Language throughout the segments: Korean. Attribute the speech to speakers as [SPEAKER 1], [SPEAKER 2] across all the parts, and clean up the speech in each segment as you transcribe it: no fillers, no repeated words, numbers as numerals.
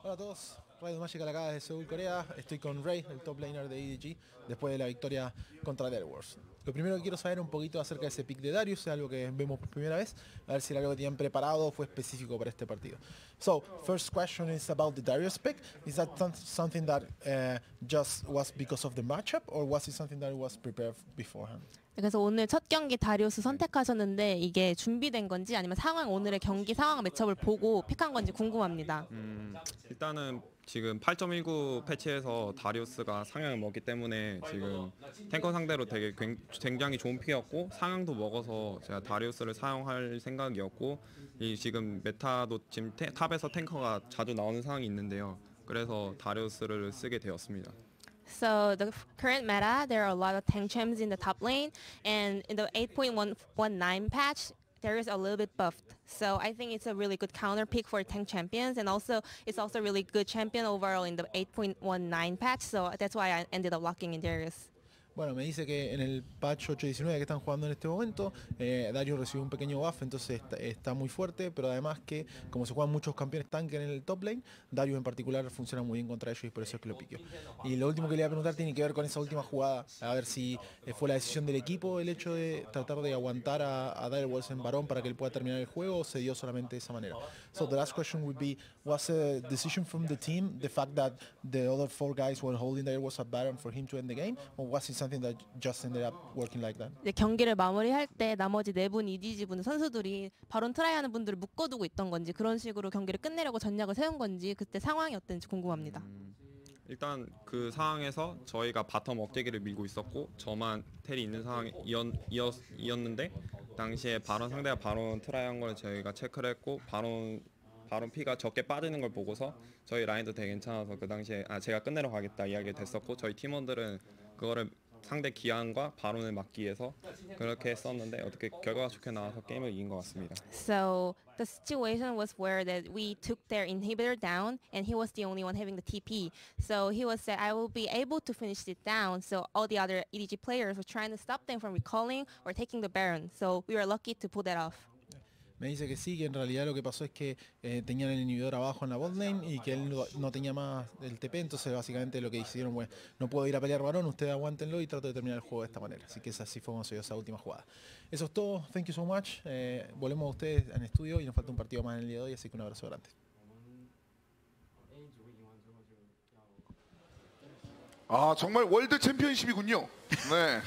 [SPEAKER 1] Hola a todos, Radio Magical acá desde Seúl, Corea. Estoy con Ray, el top laner de EDG, después de la victoria contra Delaware Wars. Lo primero que quiero saber un poquito acerca de ese pick de Darius, es algo que vemos por primera vez, a ver si era algo que tenían preparado o fue específico para este partido. So, first question is about the Darius pick. Is that something that just was because of the matchup, or was it something that was prepared beforehand?
[SPEAKER 2] 그래서 오늘 첫 경기 다리우스 선택하셨는데 이게 준비된 건지 아니면 상황 오늘의 경기 상황 매첩을 보고 픽한 건지 궁금합니다.
[SPEAKER 3] 일단은 지금 8.19 패치에서 다리우스가 상향을 먹기 때문에 지금 탱커 상대로 되게 굉장히 좋은 픽이었고 상향도 먹어서 제가 다리우스를 사용할 생각이었고 이 지금 메타도 지금 탑에서 탱커가 자주 나오는 상황이 있는데요. 그래서 다리우스를 쓰게 되었습니다.
[SPEAKER 2] So the current meta, there are a lot of tank champs in the top lane, and in the 8.119 patch, there is a little bit buffed. So I think it's a really good counter pick for tank champions, and also it's also a really good champion overall in the 8.19 patch. So that's why I ended up locking in Darius.
[SPEAKER 1] Bueno, me dice que en el patch 8.19 que están jugando en este momento, Darius recibió un pequeño buff, entonces está muy fuerte, pero además que como se juegan muchos campeones tanque en el top lane, Darius en particular funciona muy bien contra ellos y por eso es que lo piqueó. Y lo último que le voy a preguntar tiene que ver con esa última jugada, a ver si fue la decisión del equipo el hecho de tratar de aguantar a Dire Wolves en Barón para que él pueda terminar el juego, o se dio solamente de esa manera. So the last question would be, was a decision from the team, the fact that the other 4 guys were holding Dire Wolves at Baron for him to end the game, or was it something that just ended up working like that?
[SPEAKER 2] 이제 경기를 마무리할 때 나머지 4분 EDG 분 선수들이 바론 트라이하는 분들을 묶어두고 있던 건지 그런 식으로 경기를 끝내려고 전략을 세운 건지 그때 상황이 어땠는지 궁금합니다.
[SPEAKER 3] 일단 그 상황에서 저희가 바텀 억제기를 밀고 있었고 저만 텔이 있는 상황이었는데 당시에 바론 상대가 바론 트라이한 걸 저희가 체크를 했고 바론 피가 적게 빠지는 걸 보고서 저희 라인도 되게 괜찮아서 그 당시에 제가 끝내러 가겠다 이야기가 됐었고 저희 팀원들은 그거를 상대 기한과 바론을 막기 위해서 그렇게 했었는데 어떻게 결과가 좋게 나와서 게임을 이긴 것 같습니다.
[SPEAKER 2] So the situation was where that we took their inhibitor down and he was the only one having the TP. So he was said I will be able to finish it down. So all the other EDG players were trying to stop them from recalling or taking the Baron. So we were lucky to pull that off.
[SPEAKER 1] Me dice que sí, que en realidad lo que pasó es que tenían el inhibidor abajo en la bot lane y que él no tenía más el TP, entonces básicamente lo que hicieron fue, no puedo ir a pelear varón, ustedes aguántenlo y trato de terminar el juego de esta manera. Así que así fue como se dio esa última jugada. Eso es todo, thank you so much. Volvemos a ustedes en estudio y nos falta un partido más en el día de hoy, así que un abrazo grande.
[SPEAKER 4] 아, 정말 월드 챔피언십이군요. 네.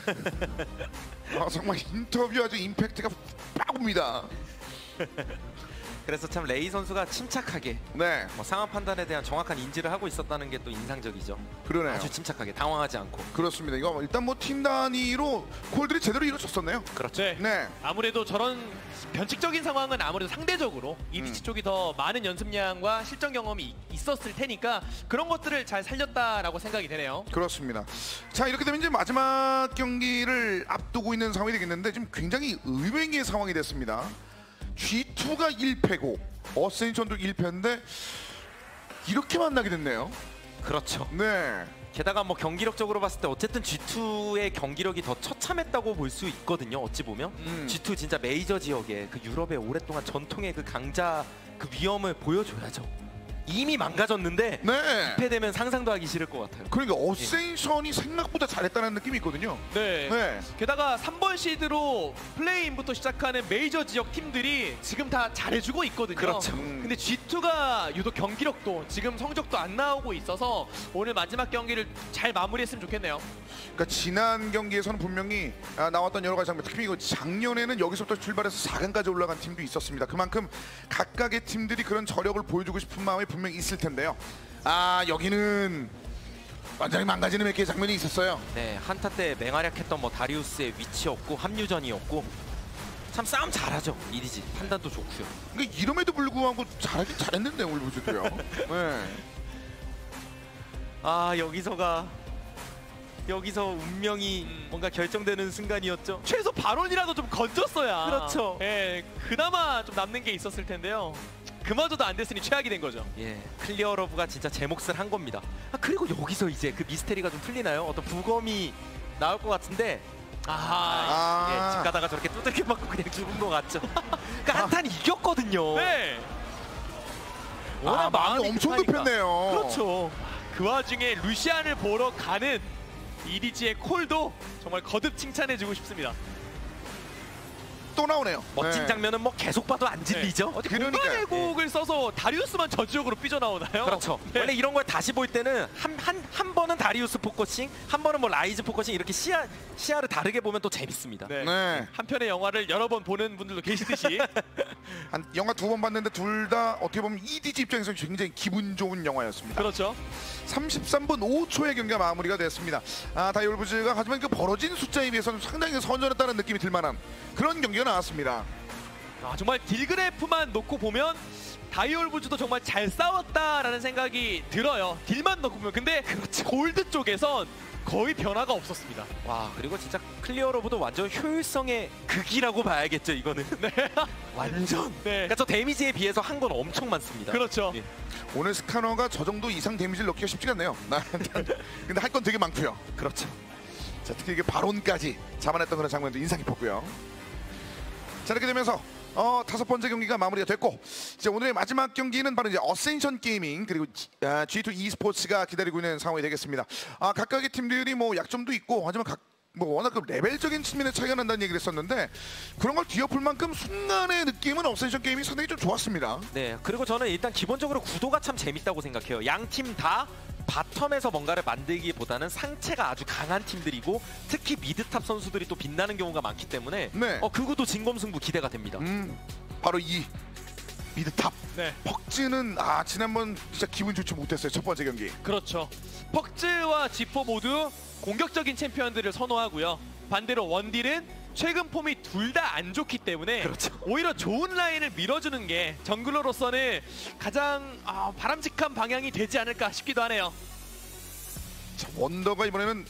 [SPEAKER 4] 정말 인터뷰 아주 임팩트가 빡 옵니다.
[SPEAKER 5] 그래서 참 레이 선수가 침착하게
[SPEAKER 4] 네.
[SPEAKER 5] 상황 판단에 대한 정확한 인지를 하고 있었다는 게 또 인상적이죠.
[SPEAKER 4] 그러네요.
[SPEAKER 5] 아주 침착하게 당황하지 않고.
[SPEAKER 4] 그렇습니다. 이거 일단 뭐 팀 단위로 콜들이 제대로 이루어졌었네요.
[SPEAKER 5] 그렇죠.
[SPEAKER 6] 네. 아무래도 저런 변칙적인 상황은 아무래도 상대적으로 EDG 쪽이 더 많은 연습량과 실전 경험이 있었을 테니까 그런 것들을 잘 살렸다라고 생각이 되네요.
[SPEAKER 4] 그렇습니다. 자, 이렇게 되면 이제 마지막 경기를 앞두고 있는 상황이 되겠는데 지금 굉장히 의외의 상황이 됐습니다. G2가 1패고 어센션도 1패인데 이렇게 만나게 됐네요.
[SPEAKER 5] 그렇죠.
[SPEAKER 4] 네.
[SPEAKER 5] 게다가 뭐 경기력적으로 봤을 때 어쨌든 G2의 경기력이 더 처참했다고 볼 수 있거든요. 어찌 보면 G2 진짜 메이저 지역의 그 유럽의 오랫동안 전통의 그 강자 그 위험을 보여줘야죠. 이미 망가졌는데
[SPEAKER 4] 네.
[SPEAKER 5] 2패 되면 상상도 하기 싫을 것 같아요.
[SPEAKER 4] 그러니까 어센션이 생각보다 잘했다는 느낌이 있거든요.
[SPEAKER 6] 네.
[SPEAKER 4] 네.
[SPEAKER 6] 게다가 3번 시드로 플레이인부터 시작하는 메이저 지역 팀들이 지금 다 잘해주고 있거든요.
[SPEAKER 5] 그렇죠.
[SPEAKER 6] 근데 G2가 유독 경기력도 지금 성적도 안 나오고 있어서 오늘 마지막 경기를 잘 마무리했으면 좋겠네요.
[SPEAKER 4] 그러니까 지난 경기에서는 분명히 나왔던 여러 가지 장면, 특히 이거 작년에는 여기서부터 출발해서 4강까지 올라간 팀도 있었습니다. 그만큼 각각의 팀들이 그런 저력을 보여주고 싶은 마음이 분명히 있을 텐데요. 아, 여기는 완전히 망가지는 몇 개의 장면이 있었어요.
[SPEAKER 5] 네, 한타 때 맹활약했던 뭐 다리우스의 위치였고 합류전이었고 참 싸움 잘하죠. EDG 판단도 좋고요.
[SPEAKER 4] 그러니까 이름에도 불구하고 잘하긴 잘했는데 오늘 보셔도요. 네.
[SPEAKER 5] 아, 여기서 운명이 뭔가 결정되는 순간이었죠.
[SPEAKER 6] 최소 발언이라도 좀 건졌어야.
[SPEAKER 5] 그렇죠.
[SPEAKER 6] 예, 그나마 좀 남는 게 있었을 텐데요. 그마저도 안 됐으니 최악이 된 거죠.
[SPEAKER 5] 예, 클리어 러브가 진짜 제 몫을 한 겁니다. 그리고 여기서 이제 그 미스테리가 좀 풀리나요? 어떤 부검이 나올 것 같은데 예, 집 가다가 저렇게 두들겨 맞고 그냥 죽은 것 같죠. 그러니까 한탄 이겼거든요.
[SPEAKER 6] 네.
[SPEAKER 5] 워낙
[SPEAKER 4] 마음이 엄청
[SPEAKER 5] 급하니까.
[SPEAKER 4] 급했네요.
[SPEAKER 5] 그렇죠.
[SPEAKER 6] 그 와중에 루시안을 보러 가는 EDG의 콜도 정말 거듭 칭찬해주고 싶습니다.
[SPEAKER 4] 또 나오네요.
[SPEAKER 5] 멋진
[SPEAKER 4] 네.
[SPEAKER 5] 장면은 뭐 계속 봐도 안 질리죠.
[SPEAKER 6] 어디
[SPEAKER 4] 그러니까요.
[SPEAKER 6] 공간의 곡을 써서 다리우스만 전지적으로 삐져나오나요?
[SPEAKER 5] 그렇죠.
[SPEAKER 6] 네.
[SPEAKER 5] 원래 이런 걸 다시 볼 때는 한 번은 다리우스 포커싱, 한 번은 뭐 라이즈 포커싱 이렇게 시야를 다르게 보면 또 재밌습니다.
[SPEAKER 6] 네.
[SPEAKER 4] 네.
[SPEAKER 6] 한 편의 영화를 여러 번 보는 분들도 계시듯이
[SPEAKER 4] 한 영화 2번 봤는데 둘 다 어떻게 보면 EDG 입장에서 굉장히 기분 좋은 영화였습니다.
[SPEAKER 6] 그렇죠.
[SPEAKER 4] 33분 5초의 경기가 마무리가 됐습니다. 다이올브즈가 하지만 그 벌어진 숫자에 비해서는 상당히 선전했다는 느낌이 들만한 그런 경기가 나왔습니다.
[SPEAKER 6] 정말 딜그래프만 놓고 보면 다이올브즈도 정말 잘 싸웠다라는 생각이 들어요. 딜만 놓고 보면. 근데 골드 쪽에선 거의 변화가 없었습니다.
[SPEAKER 5] 와, 그리고 진짜 클리어로브도 완전 효율성의 극이라고 봐야겠죠, 이거는.
[SPEAKER 6] 네.
[SPEAKER 5] 완전.
[SPEAKER 6] 네.
[SPEAKER 5] 그러니까 저 데미지에 비해서 한 건 엄청 많습니다.
[SPEAKER 6] 그렇죠.
[SPEAKER 5] 예.
[SPEAKER 4] 오늘 스카너가 저 정도 이상 데미지를 넣기가 쉽지가 않네요. 근데 할 건 되게 많고요.
[SPEAKER 5] 그렇죠.
[SPEAKER 4] 자, 특히 이게 바론까지 잡아냈던 그런 장면도 인상 깊었고요. 자, 이렇게 되면서 5번째 경기가 마무리가 됐고 이제 오늘의 마지막 경기는 바로 이제 어센션 게이밍 그리고 G2 e스포츠가 기다리고 있는 상황이 되겠습니다. 각각의 팀들이 뭐 약점도 있고 하지만 뭐 워낙 그 레벨적인 측면의 차이가 난다는 얘기를 했었는데 그런 걸 뒤엎을 만큼 순간의 느낌은 어센션 게이밍이 상당히 좀 좋았습니다.
[SPEAKER 5] 네, 그리고 저는 일단 기본적으로 구도가 참 재밌다고 생각해요. 양 팀 다 바텀에서 뭔가를 만들기보다는 상체가 아주 강한 팀들이고 특히 미드탑 선수들이 또 빛나는 경우가 많기 때문에
[SPEAKER 4] 네.
[SPEAKER 5] 그 구도 진검승부 기대가 됩니다.
[SPEAKER 4] 바로 이 미드탑.
[SPEAKER 6] 네.
[SPEAKER 4] 퍽즈는 지난번 진짜 기분 좋지 못했어요. 첫 번째 경기.
[SPEAKER 6] 그렇죠. 퍽즈와 지포 모두 공격적인 챔피언들을 선호하고요. 반대로 원딜은 최근 폼이 둘 다 안 좋기 때문에
[SPEAKER 5] 그렇죠.
[SPEAKER 6] 오히려 좋은 라인을 밀어주는 게 정글러로서는 가장 바람직한 방향이 되지 않을까 싶기도 하네요.
[SPEAKER 4] 자, 원더가 이번에는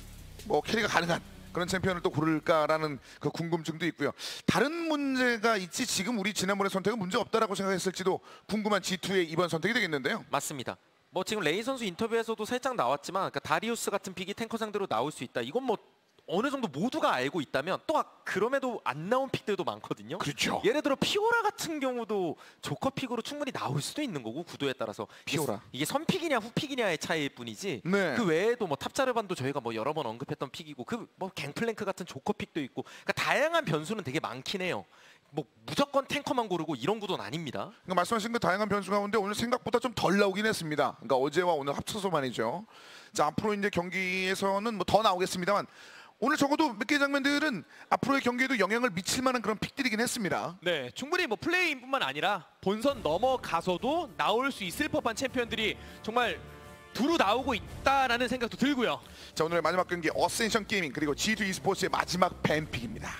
[SPEAKER 4] 뭐 캐리가 가능한 그런 챔피언을 또 고를까라는 그 궁금증도 있고요. 다른 문제가 있지 지금 우리 지난번의 선택은 문제 없다라고 생각했을지도 궁금한 G2의 이번 선택이 되겠는데요.
[SPEAKER 5] 맞습니다. 뭐 지금 레이 선수 인터뷰에서도 살짝 나왔지만 그러니까 다리우스 같은 픽이 탱커 상대로 나올 수 있다. 이건 뭐 어느 정도 모두가 알고 있다면 또 그럼에도 안 나온 픽들도 많거든요.
[SPEAKER 4] 그렇죠.
[SPEAKER 5] 예를 들어 피오라 같은 경우도 조커 픽으로 충분히 나올 수도 있는 거고 구도에 따라서
[SPEAKER 4] 피오라.
[SPEAKER 5] 이게 선픽이냐 후픽이냐의 차이일 뿐이지.
[SPEAKER 4] 네.
[SPEAKER 5] 그 외에도 뭐 탑자르반도 저희가 뭐 여러 번 언급했던 픽이고 그 뭐 갱플랭크 같은 조커 픽도 있고 그러니까 다양한 변수는 되게 많긴 해요. 뭐 무조건 탱커만 고르고 이런 구도는 아닙니다.
[SPEAKER 4] 그러니까 말씀하신 그 다양한 변수 가운데 오늘 생각보다 좀 덜 나오긴 했습니다. 그러니까 어제와 오늘 합쳐서 말이죠. 자, 앞으로 이제 경기에서는 뭐 더 나오겠습니다만 오늘 적어도 몇 개 장면들은 앞으로의 경기에도 영향을 미칠 만한 그런 픽들이긴 했습니다.
[SPEAKER 6] 네, 충분히 뭐 플레이뿐만 아니라 본선 넘어가서도 나올 수 있을 법한 챔피언들이 정말 두루 나오고 있다라는 생각도 들고요.
[SPEAKER 4] 자, 오늘의 마지막 경기 어센션 게이밍 그리고 G2 e스포츠의 마지막 밴픽입니다.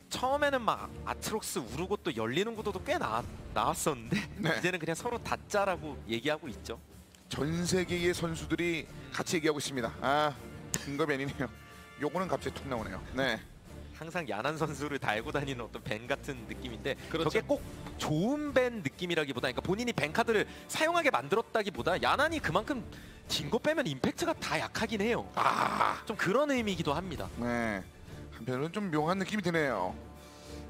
[SPEAKER 5] 처음에는 막 아트록스 우르고 또 열리는 구도도 꽤 나왔었는데
[SPEAKER 4] 네.
[SPEAKER 5] 이제는 그냥 서로 다짜라고 얘기하고 있죠.
[SPEAKER 4] 전 세계의 선수들이 같이 얘기하고 있습니다. 이거 벤이네요. 요거는 갑자기 툭 나오네요. 네.
[SPEAKER 5] 항상 야난 선수를 달고 다니는 어떤 밴 같은 느낌인데
[SPEAKER 6] 그렇죠.
[SPEAKER 5] 저게 꼭 좋은 밴 느낌이라기보다 그러니까 본인이 밴 카드를 사용하게 만들었다기보다 야난이 그만큼 딩거 빼면 임팩트가 다 약하긴 해요. 좀 그런 의미이기도 합니다.
[SPEAKER 4] 네. 한편으로는 좀 묘한 느낌이 드네요.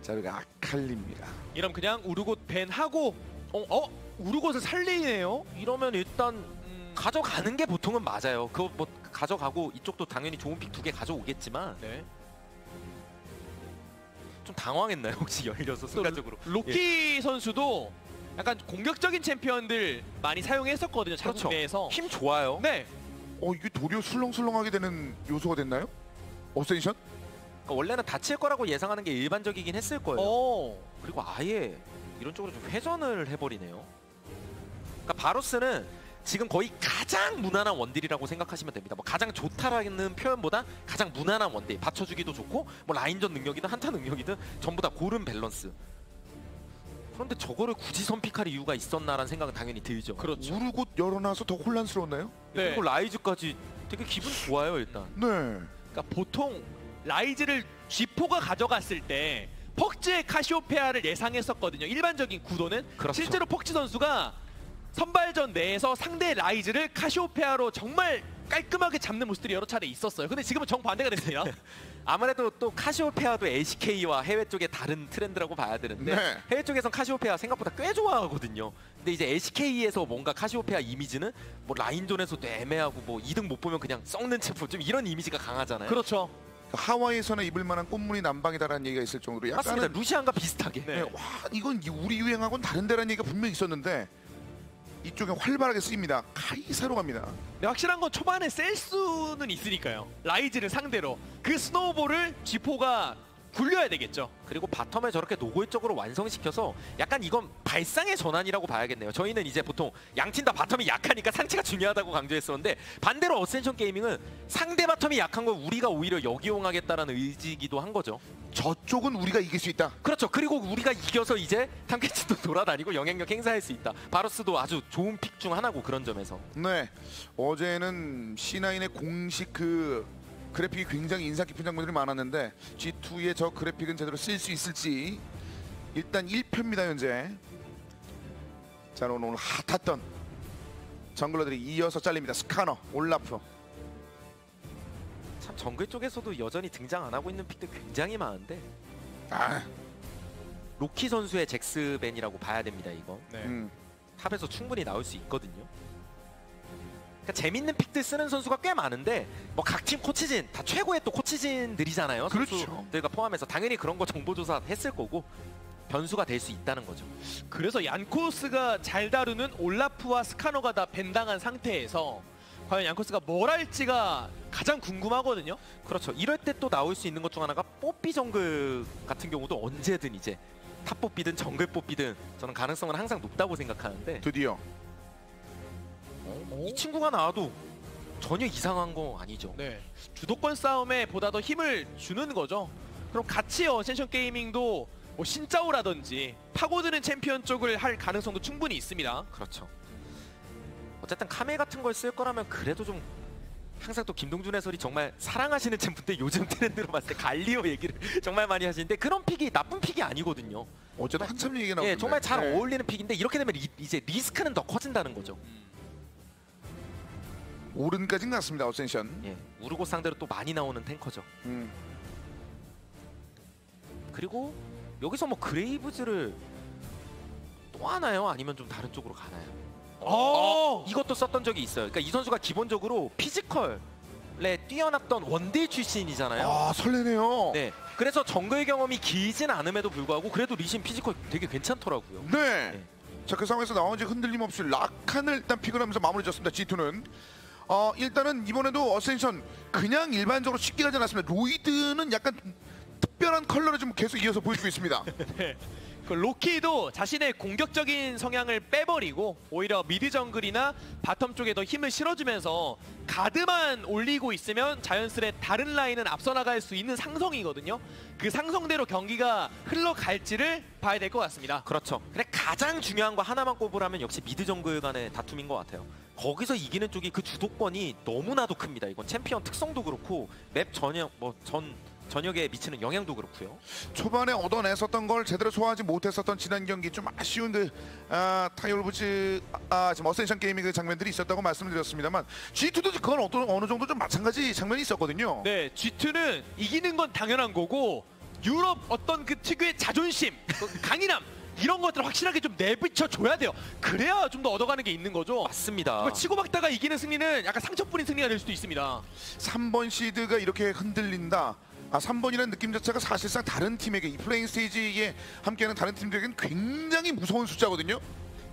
[SPEAKER 4] 자, 여기가 아칼리입니다.
[SPEAKER 6] 이러면 그냥 우르곳 밴하고 우르곳을 살리네요.
[SPEAKER 5] 이러면 일단 가져가는 게 보통은 맞아요. 그거 뭐 가져가고 이쪽도 당연히 좋은 픽 2개 가져오겠지만
[SPEAKER 6] 네.
[SPEAKER 5] 좀 당황했나요? 혹시 열려서 순간적으로.
[SPEAKER 6] 로키 선수도 약간 공격적인 챔피언들 많이 사용했었거든요.
[SPEAKER 5] 그렇죠.
[SPEAKER 6] 자국 내에서.
[SPEAKER 5] 힘 좋아요.
[SPEAKER 6] 네.
[SPEAKER 4] 이게 도리어 술렁술렁하게 되는 요소가 됐나요? 어센션?
[SPEAKER 5] 그러니까 원래는 다칠 거라고 예상하는 게 일반적이긴 했을 거예요. 그리고 아예 이런 쪽으로 좀 회전을 해버리네요. 그러니까 바로스는 지금 거의 가장 무난한 원딜이라고 생각하시면 됩니다. 뭐 가장 좋다라는 표현보다 가장 무난한 원딜. 받쳐주기도 좋고 뭐 라인전 능력이든 한타 능력이든 전부 다 고른 밸런스. 그런데 저거를 굳이 선픽할 이유가 있었나라는 생각은 당연히 들죠.
[SPEAKER 6] 그렇죠.
[SPEAKER 4] 우르곳 열어놔서 더 혼란스러웠나요?
[SPEAKER 6] 네.
[SPEAKER 5] 그리고 라이즈까지 되게 기분 좋아요 일단.
[SPEAKER 4] 네.
[SPEAKER 6] 그러니까 보통 라이즈를 G4가 가져갔을 때 퍽즈의 카시오페아를 예상했었거든요. 일반적인 구도는.
[SPEAKER 5] 그렇죠.
[SPEAKER 6] 실제로 퍽즈 선수가 선발전 내에서 상대 라이즈를 카시오페아로 정말 깔끔하게 잡는 모습들이 여러 차례 있었어요. 근데 지금은 정반대가 됐습니다.
[SPEAKER 5] 아무래도 또 카시오페아도 LCK와 해외 쪽의 다른 트렌드라고 봐야 되는데
[SPEAKER 4] 네.
[SPEAKER 5] 해외 쪽에선 카시오페아 생각보다 꽤 좋아하거든요. 근데 이제 SK에서 뭔가 카시오페아 이미지는 뭐 라인전에서도 애매하고 뭐 2등 못 보면 그냥 썩는 챔프 좀 이런 이미지가 강하잖아요.
[SPEAKER 6] 그렇죠.
[SPEAKER 4] 하와이에서나 입을 만한 꽃무늬 남방이다라는 얘기가 있을 정도로
[SPEAKER 5] 맞습니다.
[SPEAKER 4] 약간은
[SPEAKER 5] 루시안과 비슷하게.
[SPEAKER 6] 네.
[SPEAKER 4] 네, 와 이건 우리 유행하고는 다른데라는 얘기가 분명히 있었는데 이쪽에 활발하게 쓰입니다. 카이사로 갑니다.
[SPEAKER 6] 근데 확실한 건 초반에 셀 수는 있으니까요. 라이즈를 상대로 그 스노우볼을 G4가 굴려야 되겠죠.
[SPEAKER 5] 그리고 바텀을 저렇게 노골적으로 완성시켜서 약간 이건 발상의 전환이라고 봐야겠네요. 저희는 이제 보통 양팀 다 바텀이 약하니까 상체가 중요하다고 강조했었는데 반대로 어센션 게이밍은 상대 바텀이 약한 걸 우리가 오히려 역이용하겠다라는 의지이기도 한 거죠.
[SPEAKER 4] 저쪽은 우리가 이길 수 있다.
[SPEAKER 5] 그렇죠. 그리고 우리가 이겨서 이제 탐캐치도 돌아다니고 영향력 행사할 수 있다. 바로스도 아주 좋은 픽 중 하나고 그런 점에서.
[SPEAKER 4] 네, 어제는 C9의 공식 그 그래픽이 굉장히 인상 깊은 장면들이 많았는데 G2의 저 그래픽은 제대로 쓸 수 있을지 일단 1패입니다 현재. 자 오늘 핫했던 정글러들이 이어서 잘립니다. 스카너, 올라프.
[SPEAKER 5] 참 정글 쪽에서도 여전히 등장 안 하고 있는 픽들 굉장히 많은데
[SPEAKER 4] 아,
[SPEAKER 5] 로키 선수의 잭스벤이라고 봐야 됩니다. 이거
[SPEAKER 6] 네.
[SPEAKER 5] 탑에서 충분히 나올 수 있거든요. 그러니까 재밌는 픽들 쓰는 선수가 꽤 많은데 뭐 각 팀 코치진 다 최고의 또 코치진들이잖아요.
[SPEAKER 4] 그렇죠.
[SPEAKER 5] 선수들과 포함해서 당연히 그런 거 정보조사 했을 거고 변수가 될 수 있다는 거죠.
[SPEAKER 6] 그래서 얀코스가 잘 다루는 올라프와 스카너가 다 밴당한 상태에서 과연 얀코스가 뭘 할지가 가장 궁금하거든요.
[SPEAKER 5] 그렇죠. 이럴 때 또 나올 수 있는 것 중 하나가 뽀삐 정글 같은 경우도 언제든 이제 탑 뽀삐든 정글 뽀삐든 저는 가능성은 항상 높다고 생각하는데
[SPEAKER 4] 드디어
[SPEAKER 5] 이 친구가 나와도 전혀 이상한 거 아니죠.
[SPEAKER 6] 네, 주도권 싸움에 보다 더 힘을 주는 거죠. 그럼 같이 어센션 게이밍도 뭐 신짜오라든지 파고드는 챔피언 쪽을 할 가능성도 충분히 있습니다.
[SPEAKER 5] 그렇죠. 어쨌든 카메 같은 걸 쓸 거라면 그래도 좀 항상 또 김동준 해설이 정말 사랑하시는 챔프인데 요즘 트렌드로 봤을 때 갈리오 얘기를 정말 많이 하시는데 그런 픽이 나쁜 픽이 아니거든요.
[SPEAKER 4] 어제도 한참 얘기가 나오는데
[SPEAKER 5] 예, 정말 잘
[SPEAKER 4] 네.
[SPEAKER 5] 어울리는 픽인데 이렇게 되면 이제 리스크는 더 커진다는 거죠.
[SPEAKER 4] 오른까지는 갔습니다. 어센션.
[SPEAKER 5] 예, 우르고 상대로 또 많이 나오는 탱커죠. 그리고 여기서 뭐 그레이브즈를 또 하나요? 아니면 좀 다른 쪽으로 가나요? 이것도 썼던 적이 있어요. 그러니까 이 선수가 기본적으로 피지컬에 뛰어났던 원딜 출신이잖아요.
[SPEAKER 4] 아 설레네요.
[SPEAKER 5] 네, 그래서 정글 경험이 길진 않음에도 불구하고 그래도 리신 피지컬 되게 괜찮더라고요.
[SPEAKER 4] 네.
[SPEAKER 5] 네.
[SPEAKER 4] 자 그 상황에서 나온 지 흔들림 없이 라칸을 일단 픽을 하면서 마무리 졌습니다. G2는 일단은 이번에도 어센션 그냥 일반적으로 쉽게 가지 않았습니다. 로이드는 약간 특별한 컬러를 좀 계속 이어서 보여주고 있습니다.
[SPEAKER 6] 그 로키도 자신의 공격적인 성향을 빼버리고 오히려 미드 정글이나 바텀 쪽에 더 힘을 실어주면서 가드만 올리고 있으면 자연스레 다른 라인은 앞서 나갈 수 있는 상성이거든요. 그 상성대로 경기가 흘러갈지를 봐야 될 것 같습니다.
[SPEAKER 5] 그렇죠. 근데 가장 중요한 거 하나만 꼽으라면 역시 미드 정글 간의 다툼인 것 같아요. 거기서 이기는 쪽이 그 주도권이 너무나도 큽니다. 이건 챔피언 특성도 그렇고 맵 전역에 미치는 영향도 그렇고요.
[SPEAKER 4] 초반에 얻어냈었던 걸 제대로 소화하지 못했었던 지난 경기 좀 아쉬운 그 타이올브즈 지금 어센션 게이밍 그 장면들이 있었다고 말씀드렸습니다만 G2도 그건 어느 정도 좀 마찬가지 장면이 있었거든요.
[SPEAKER 6] 네, G2는 이기는 건 당연한 거고 유럽 어떤 그 특유의 자존심, 그 강인함 이런 것들을 확실하게 좀 내비쳐 줘야 돼요. 그래야 좀 더 얻어가는 게 있는 거죠.
[SPEAKER 5] 맞습니다.
[SPEAKER 6] 이거 치고박다가 이기는 승리는 약간 상처뿐인 승리가 될 수도 있습니다.
[SPEAKER 4] 3번 시드가 이렇게 흔들린다. 3번이라는 느낌 자체가 사실상 다른 팀에게 이 플레잉 스테이지에 함께하는 다른 팀들에게는 굉장히 무서운 숫자거든요.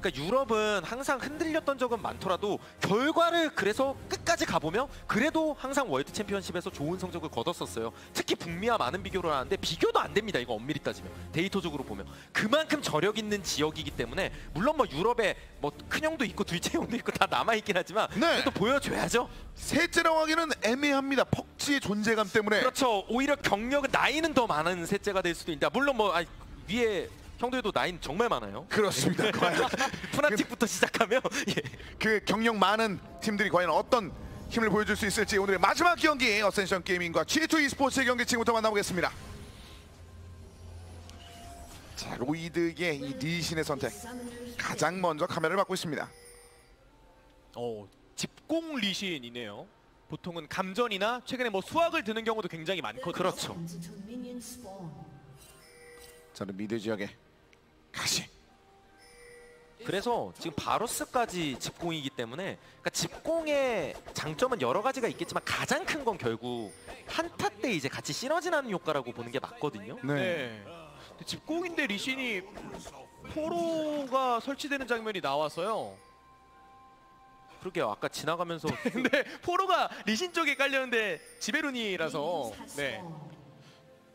[SPEAKER 5] 그러니까 유럽은 항상 흔들렸던 적은 많더라도 결과를 그래서 끝까지 가보면 그래도 항상 월드 챔피언십에서 좋은 성적을 거뒀었어요. 특히 북미와 많은 비교를 하는데 비교도 안 됩니다. 이거 엄밀히 따지면 데이터적으로 보면 그만큼 저력 있는 지역이기 때문에 물론 뭐 유럽에 뭐 큰형도 있고 둘째 형도 있고 다 남아있긴 하지만 그래도 보여줘야죠.
[SPEAKER 4] 셋째라고 하기는 애매합니다. 퍽지의 존재감 때문에.
[SPEAKER 5] 그렇죠. 오히려 경력은 나이는 더 많은 셋째가 될 수도 있다. 물론 뭐 위에 형들도 나이는 정말 많아요.
[SPEAKER 4] 그렇습니다. 과연
[SPEAKER 5] 푸나틱부터 시작하면 예.
[SPEAKER 4] 그 경력 많은 팀들이 과연 어떤 힘을 보여줄 수 있을지 오늘의 마지막 경기 어센션 게이밍과 G2 e스포츠의 경기 지금부터 만나보겠습니다. 자, 로이드의 이 리신의 선택 가장 먼저 카메라를 받고 있습니다.
[SPEAKER 6] 집공 리신이네요. 보통은 감전이나 최근에 뭐 수학을 드는 경우도 굉장히 많거든요.
[SPEAKER 5] 그렇죠.
[SPEAKER 4] 저는 미드 지역에 가시.
[SPEAKER 5] 그래서 지금 바로스까지 집공이기 때문에 그러니까 집공의 장점은 여러 가지가 있겠지만 가장 큰 건 결국 한타 때 이제 같이 시너지나는 효과라고 보는 게 맞거든요.
[SPEAKER 6] 네. 근데 집공인데 리신이 포로가 설치되는 장면이 나와서요.
[SPEAKER 5] 그러게요. 아까 지나가면서
[SPEAKER 6] 근데 포로가 리신 쪽에 깔렸는데 지베룬이라서 네.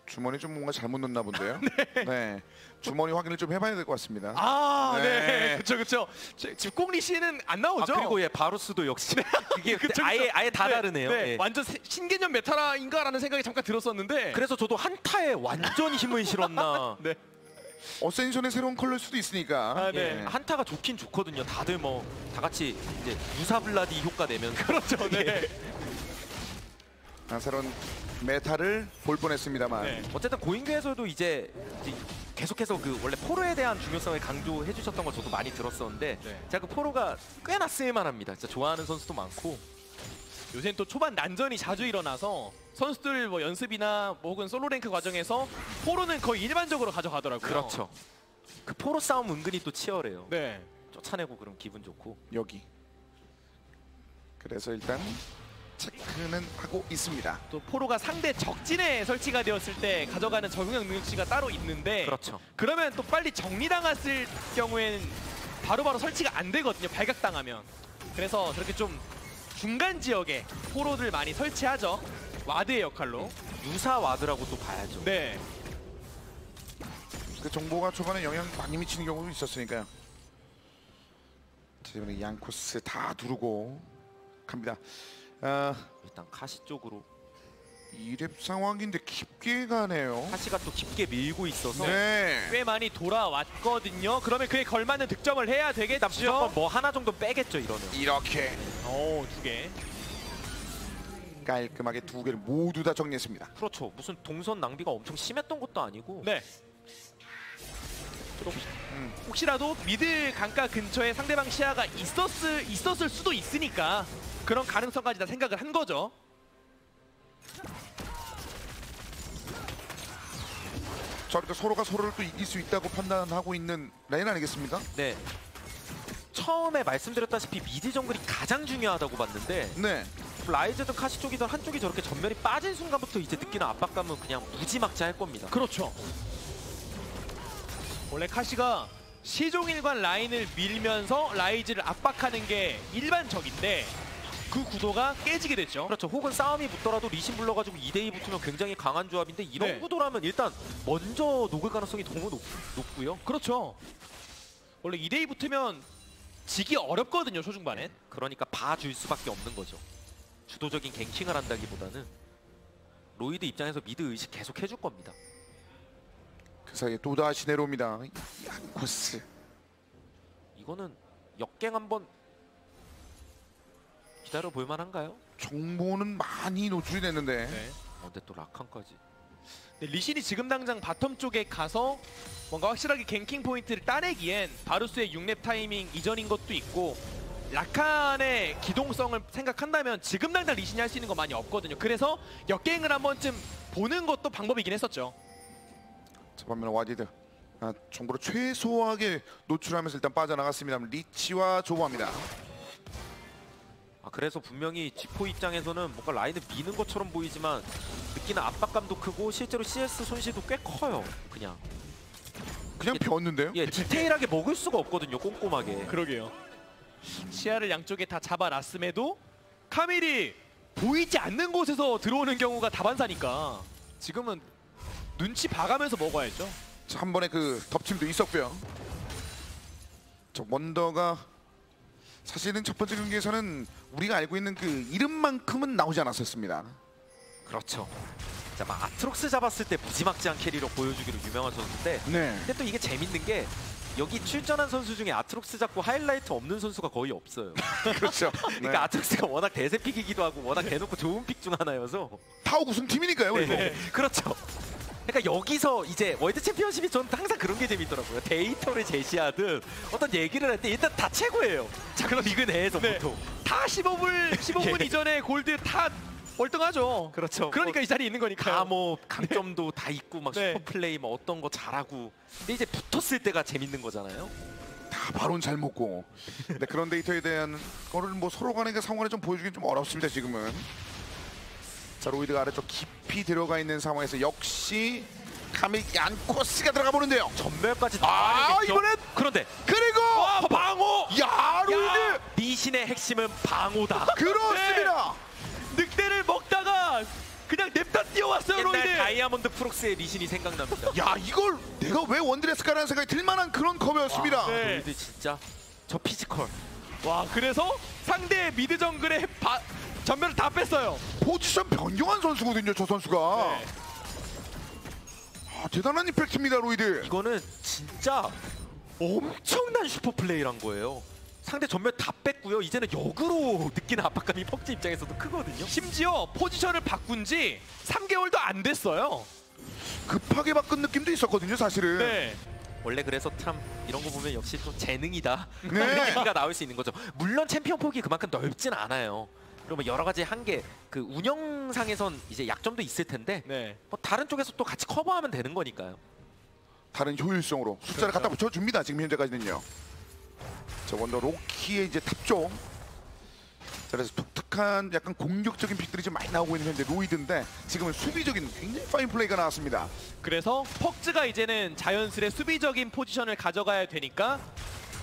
[SPEAKER 4] 주머니 좀 뭔가 잘못 넣나 본데요. 네. 주머니 확인을 좀 해봐야 될 것 같습니다.
[SPEAKER 6] 아, 네.
[SPEAKER 4] 네.
[SPEAKER 6] 그쵸. 집공 리신은 안 나오죠?
[SPEAKER 5] 그리고 예 바로스도 역시 이게
[SPEAKER 6] 그쵸.
[SPEAKER 5] 아예 다
[SPEAKER 6] 네,
[SPEAKER 5] 다르네요.
[SPEAKER 6] 네.
[SPEAKER 5] 예.
[SPEAKER 6] 완전 신개념 메타라인가라는 생각이 잠깐 들었었는데.
[SPEAKER 5] 그래서 저도 한타에 완전 힘을 실었나.
[SPEAKER 6] 네.
[SPEAKER 4] 어센션의 새로운 컬러일 수도 있으니까.
[SPEAKER 6] 아, 네.
[SPEAKER 5] 예, 한타가 좋긴 좋거든요. 다들 뭐 다 같이 이제 유사블라디 효과 내면서.
[SPEAKER 6] 그렇죠. 네.
[SPEAKER 4] 새로운 메타를 볼 뻔했습니다만.
[SPEAKER 6] 네.
[SPEAKER 5] 어쨌든 고인규에서도 이제 계속해서 그 원래 포로에 대한 중요성을 강조해 주셨던 걸 저도 많이 들었었는데
[SPEAKER 6] 네.
[SPEAKER 5] 제가 그 포로가 꽤나 쓸만합니다. 진짜 좋아하는 선수도 많고.
[SPEAKER 6] 요새는 또 초반 난전이 자주 일어나서 선수들 뭐 연습이나 뭐 혹은 솔로 랭크 과정에서 포로는 거의 일반적으로 가져가더라고요.
[SPEAKER 5] 그렇죠. 그 포로 싸움 은근히 또 치열해요.
[SPEAKER 6] 네.
[SPEAKER 5] 쫓아내고 그럼 기분 좋고.
[SPEAKER 4] 여기. 그래서 일단 체크는 하고 있습니다.
[SPEAKER 6] 또 포로가 상대 적진에 설치가 되었을 때 가져가는 적응력 능력치가 따로 있는데
[SPEAKER 5] 그렇죠.
[SPEAKER 6] 그러면 또 빨리 정리당했을 경우에는 바로바로 설치가 안 되거든요. 발각당하면. 그래서 저렇게 좀 중간 지역에 포로들 많이 설치하죠. 와드의 역할로.
[SPEAKER 5] 유사 와드라고 또 봐야죠.
[SPEAKER 6] 네.
[SPEAKER 4] 그 정보가 초반에 영향 많이 미치는 경우도 있었으니까요. 지금 양코스 다 두르고 갑니다.
[SPEAKER 5] 일단 카시 쪽으로.
[SPEAKER 4] 2렙 상황인데 깊게 가네요.
[SPEAKER 5] 카시가 또 깊게 밀고 있어서
[SPEAKER 4] 네.
[SPEAKER 6] 꽤 많이 돌아왔거든요. 그러면 그에 걸맞는 득점을 해야
[SPEAKER 5] 일단
[SPEAKER 6] 되겠죠.
[SPEAKER 5] 무조건 뭐 하나 정도 빼겠죠 이러면.
[SPEAKER 4] 이렇게
[SPEAKER 6] 오, 2개.
[SPEAKER 4] 깔끔하게 2개를 모두 다 정리했습니다.
[SPEAKER 5] 그렇죠. 무슨 동선 낭비가 엄청 심했던 것도 아니고.
[SPEAKER 6] 네. 혹시라도 미드 강가 근처에 상대방 시야가 있었을 수도 있으니까 그런 가능성까지 다 생각을 한 거죠.
[SPEAKER 4] 저렇게 서로가 서로를 또 이길 수 있다고 판단하고 있는 라인 아니겠습니까?
[SPEAKER 5] 네. 처음에 말씀드렸다시피 미드 정글이 가장 중요하다고 봤는데
[SPEAKER 4] 네.
[SPEAKER 5] 라이즈든 카시 쪽이든 한쪽이 저렇게 전멸이 빠진 순간부터 이제 느끼는 압박감은 그냥 무지막지할 겁니다.
[SPEAKER 6] 그렇죠. 원래 카시가 시종일관 라인을 밀면서 라이즈를 압박하는 게 일반적인데 그 구도가 깨지게 됐죠.
[SPEAKER 5] 그렇죠. 혹은 싸움이 붙더라도 리신 불러가지고 2대2 붙으면 굉장히 강한 조합인데 이런
[SPEAKER 6] 네.
[SPEAKER 5] 구도라면 일단 먼저 녹을 가능성이 너무 높고요.
[SPEAKER 6] 그렇죠. 원래 2대2 붙으면 지기 어렵거든요, 초중반엔.
[SPEAKER 5] 그러니까 봐줄 수밖에 없는 거죠. 주도적인 갱킹을 한다기보다는 로이드 입장에서 미드 의식 계속 해줄 겁니다.
[SPEAKER 4] 그 사이에 또다시 내려옵니다. 양코스.
[SPEAKER 5] 이거는 역갱 한번 기다려 볼 만한가요?
[SPEAKER 4] 정보는 많이 노출이 됐는데
[SPEAKER 6] 네.
[SPEAKER 5] 근데 또 라칸까지.
[SPEAKER 6] 근데 리신이 지금 당장 바텀 쪽에 가서 뭔가 확실하게 갱킹 포인트를 따내기엔 바루스의 6렙 타이밍 이전인 것도 있고 라칸의 기동성을 생각한다면 지금 당장 리신이 할 수 있는 거 많이 없거든요. 그래서 역갱을 한 번쯤 보는 것도 방법이긴 했었죠.
[SPEAKER 4] 자, 반면 와디드 정보를 최소하게 노출하면서 일단 빠져나갔습니다. 리치와 조보합니다.
[SPEAKER 5] 그래서 분명히 G4 입장에서는 뭔가 라인을 미는 것처럼 보이지만 느끼는 압박감도 크고 실제로 CS 손실도 꽤 커요. 그냥
[SPEAKER 4] 비었는데요?
[SPEAKER 5] 예 디테일하게 먹을 수가 없거든요. 꼼꼼하게.
[SPEAKER 6] 그러게요. 시야를 양쪽에 다 잡아놨음에도 카밀이 보이지 않는 곳에서 들어오는 경우가 다반사니까 지금은 눈치 봐가면서 먹어야죠.
[SPEAKER 4] 자, 한 번에 그 덮침도 있었고요. 저 원더가 사실은 첫 번째 경기에서는 우리가 알고 있는 그 이름만큼은 나오지 않았었습니다.
[SPEAKER 5] 그렇죠. 자, 막 아트록스 잡았을 때 무지막지한 캐리로 보여주기로 유명한 선수인데
[SPEAKER 4] 네.
[SPEAKER 5] 근데 또 이게 재밌는 게 여기 출전한 선수 중에 아트록스 잡고 하이라이트 없는 선수가 거의 없어요.
[SPEAKER 4] 그렇죠.
[SPEAKER 5] 그러니까 아트록스가 워낙 대세 픽이기도 하고 워낙 대놓고 좋은 픽 중 하나여서
[SPEAKER 4] 타워 우승팀이니까요. 이거.
[SPEAKER 5] 네. 그렇죠. 그러니까 여기서 이제 월드 챔피언십이 저는 항상 그런 게 재밌더라고요. 데이터를 제시하든 어떤 얘기를 할 때 일단 다 최고예요. 자, 그럼 리그 내에서
[SPEAKER 6] 네.
[SPEAKER 5] 보통.
[SPEAKER 6] 다 15분 이전에 골드 다 월등하죠.
[SPEAKER 5] 그렇죠.
[SPEAKER 6] 그러니까 이 자리에 있는 거니까요.
[SPEAKER 5] 다 뭐 강점도 다 있고 막
[SPEAKER 6] 네.
[SPEAKER 5] 슈퍼 플레이 뭐 어떤 거 잘하고. 근데 이제 붙었을 때가 재밌는 거잖아요.
[SPEAKER 4] 다 바론 잘 먹고. 네, 그런 데이터에 대한 거를 뭐 서로 간의 그 상황을 좀 보여주긴 좀 어렵습니다 지금은. 자, 로이드가 아래쪽 깊이 들어가 있는 상황에서 역시 카밀 얀코스가 들어가 보는데요.
[SPEAKER 5] 전멸까지
[SPEAKER 4] 이번엔
[SPEAKER 5] 그런데
[SPEAKER 4] 그리고
[SPEAKER 5] 방어!
[SPEAKER 4] 야, 로이드
[SPEAKER 5] 리신의 핵심은 방어다.
[SPEAKER 4] 그렇습니다.
[SPEAKER 6] 늑대를 먹다가 그냥 냅다 뛰어왔어요
[SPEAKER 5] 옛날
[SPEAKER 6] 로이드.
[SPEAKER 5] 다이아몬드 프록스의 리신이 생각납니다.
[SPEAKER 4] 야, 이걸 내가 왜 원드레스까라는 생각이 들만한 그런 컵이었습니다.
[SPEAKER 5] 와,
[SPEAKER 6] 네.
[SPEAKER 5] 로이드 진짜 저 피지컬.
[SPEAKER 6] 와 그래서 상대 미드 정글의 전멸을 다 뺐어요.
[SPEAKER 4] 포지션 변경한 선수거든요, 저 선수가.
[SPEAKER 6] 네.
[SPEAKER 4] 대단한 임팩트입니다, 로이드.
[SPEAKER 5] 이거는 진짜 엄청난 슈퍼 플레이란 거예요. 상대 전멸 다 뺐고요. 이제는 역으로 느끼는 압박감이 퍽지 입장에서도 크거든요.
[SPEAKER 6] 심지어 포지션을 바꾼 지 3개월도 안 됐어요.
[SPEAKER 4] 급하게 바꾼 느낌도 있었거든요, 사실은.
[SPEAKER 6] 네.
[SPEAKER 5] 원래 그래서 참 이런 거 보면 역시 또 재능이다.
[SPEAKER 4] 네.
[SPEAKER 5] 이런 얘기가 나올 수 있는 거죠. 물론 챔피언 폭이 그만큼 넓진 않아요. 그러면 여러 가지 한계, 그 운영상에선 이제 약점도 있을 텐데
[SPEAKER 6] 네.
[SPEAKER 5] 뭐 다른 쪽에서 또 같이 커버하면 되는 거니까요.
[SPEAKER 4] 다른 효율성으로 숫자를 갖다 붙여줍니다, 지금 현재까지는요. 자, 원더 로키의 이제 탑쪽. 자, 그래서 독특한 약간 공격적인 픽들이 좀 많이 나오고 있는 현재 로이드인데 지금은 수비적인 굉장히 파인 플레이가 나왔습니다.
[SPEAKER 6] 그래서 퍽즈가 이제는 자연스레 수비적인 포지션을 가져가야 되니까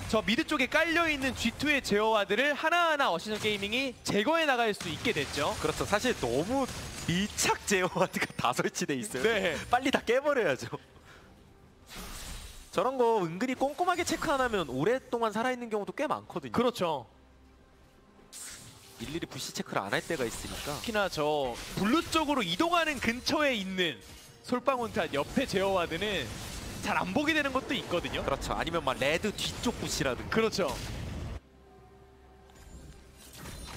[SPEAKER 6] 저 미드 쪽에 깔려있는 G2의 제어와드를 하나하나 어시전 게이밍이 제거해 나갈 수 있게 됐죠.
[SPEAKER 5] 그렇죠. 사실 너무 밀착 제어와드가 다 설치돼 있어요.
[SPEAKER 6] 네.
[SPEAKER 5] 빨리 다 깨버려야죠. 저런 거 은근히 꼼꼼하게 체크 안 하면 오랫동안 살아있는 경우도 꽤 많거든요.
[SPEAKER 6] 그렇죠.
[SPEAKER 5] 일일이 부시 체크를 안 할 때가 있으니까.
[SPEAKER 6] 특히나 저 블루 쪽으로 이동하는 근처에 있는 솔방울탄 옆에 제어와드는 잘 안 보게 되는 것도 있거든요.
[SPEAKER 5] 그렇죠. 아니면 막 레드 뒤쪽 부시라든가.
[SPEAKER 6] 그렇죠.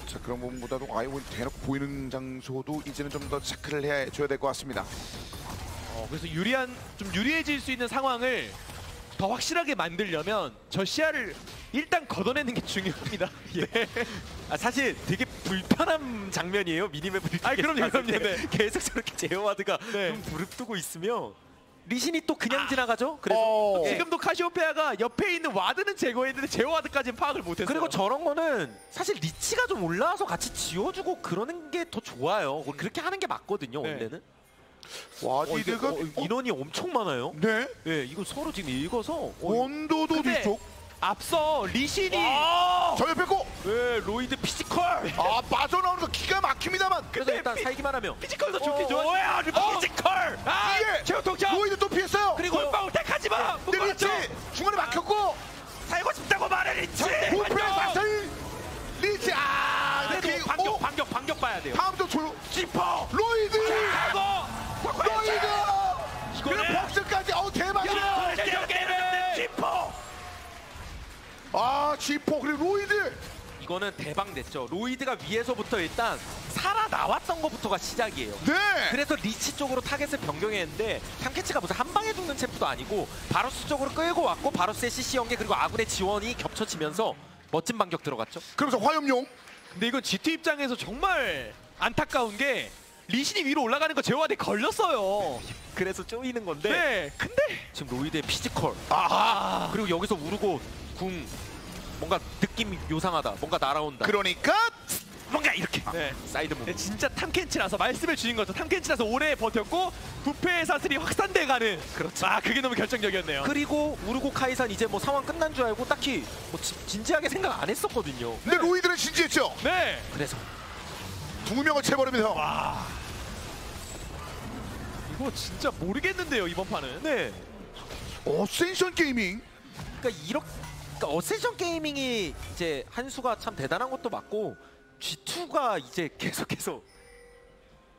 [SPEAKER 4] 자, 그런 부분보다도 아이온 대놓고 보이는 장소도 이제는 좀 더 체크를 해줘야 될 것 같습니다.
[SPEAKER 6] 그래서 좀 유리해질 수 있는 상황을 더 확실하게 만들려면 저 시야를 일단 걷어내는 게 중요합니다. 예.
[SPEAKER 5] 사실 되게 불편한 장면이에요. 미니맵을
[SPEAKER 6] 그럼요. 네.
[SPEAKER 5] 계속 저렇게 제어와드가
[SPEAKER 6] 네.
[SPEAKER 5] 좀 무릅뜨고 있으면 리신이 또 그냥 지나가죠. 그래서 예.
[SPEAKER 6] 지금도 카시오페아가 옆에 있는 와드는 제거했는데 제어와드까지는 파악을 못했어요.
[SPEAKER 5] 그리고 저런 거는 사실 리치가 좀 올라와서 같이 지워주고 그러는 게 더 좋아요. 그렇게 하는 게 맞거든요.
[SPEAKER 6] 네.
[SPEAKER 5] 원래는.
[SPEAKER 4] 와디드가
[SPEAKER 5] 인원이 엄청 많아요.
[SPEAKER 4] 네.
[SPEAKER 5] 예, 이거 서로 지금 읽어서
[SPEAKER 4] 원도도
[SPEAKER 6] 근데
[SPEAKER 4] 뒤쪽.
[SPEAKER 6] 앞서 리신이
[SPEAKER 4] 저 옆에 고.
[SPEAKER 5] 네, 로이드 피지컬.
[SPEAKER 4] 빠져나오는 거 기가 막힙니다만.
[SPEAKER 5] 그래서 일단 살기만 하면
[SPEAKER 6] 피지컬도 좋긴 좋아.
[SPEAKER 5] 뭐야, 피지컬.
[SPEAKER 4] 이게
[SPEAKER 6] 최후 동점.
[SPEAKER 4] 로이드 또 피했어요.
[SPEAKER 5] 그리고
[SPEAKER 6] 골방울 택하지 마.
[SPEAKER 4] 근데 리치 중간에 막혔고
[SPEAKER 5] 살고 싶다고 말해 리치.
[SPEAKER 4] 부패 사슬 리치
[SPEAKER 5] 그래도 반격 봐야 돼요.
[SPEAKER 4] 다음도 조용.
[SPEAKER 5] 지퍼.
[SPEAKER 4] 로이드 로이드
[SPEAKER 6] 이거는-
[SPEAKER 4] 그리고 복수까지 대박이네요.
[SPEAKER 5] 지퍼.
[SPEAKER 4] G4 그리고 로이드.
[SPEAKER 5] 이거는 대박 냈죠. 로이드가 위에서부터 일단 살아나왔던 것부터가 시작이에요.
[SPEAKER 4] 네.
[SPEAKER 5] 그래서 리치 쪽으로 타겟을 변경했는데 탐캐치가 무슨 한 방에 죽는 챔프도 아니고 바로스 쪽으로 끌고 왔고 바로스의 CC 연계 그리고 아군의 지원이 겹쳐지면서 멋진 반격 들어갔죠.
[SPEAKER 4] 그러면서 화염용.
[SPEAKER 6] 근데 이건 GT 입장에서 정말 안타까운 게 리신이 위로 올라가는 거 제어와드에 걸렸어요.
[SPEAKER 5] 그래서 쪼이는 건데
[SPEAKER 6] 네. 근데
[SPEAKER 5] 지금 로이드의 피지컬 그리고 여기서 우르고 궁 뭔가 느낌이 요상하다. 뭔가 날아온다.
[SPEAKER 4] 그러니까
[SPEAKER 5] 뭔가 이렇게
[SPEAKER 6] 네.
[SPEAKER 5] 사이드 무브.
[SPEAKER 6] 진짜 탐켄치라서 말씀해 주신 것처럼 탐켄치라서 오래 버텼고 부패의 사슬이 확산돼가는
[SPEAKER 5] 그렇죠.
[SPEAKER 6] 그게 너무 결정적이었네요.
[SPEAKER 5] 그리고 우르고 카이산 이제 뭐 상황 끝난 줄 알고 딱히 뭐 진지하게 생각 안 했었거든요.
[SPEAKER 4] 근데 로이드는 진지했죠.
[SPEAKER 6] 네.
[SPEAKER 5] 그래서
[SPEAKER 4] 두 명을 채버립니다.
[SPEAKER 6] 이거 진짜 모르겠는데요 이번 판은.
[SPEAKER 5] 네.
[SPEAKER 4] 어센션 게이밍.
[SPEAKER 5] 그러니까 어센션 게이밍이 이제 한 수가 참 대단한 것도 맞고 G2가 이제 계속해서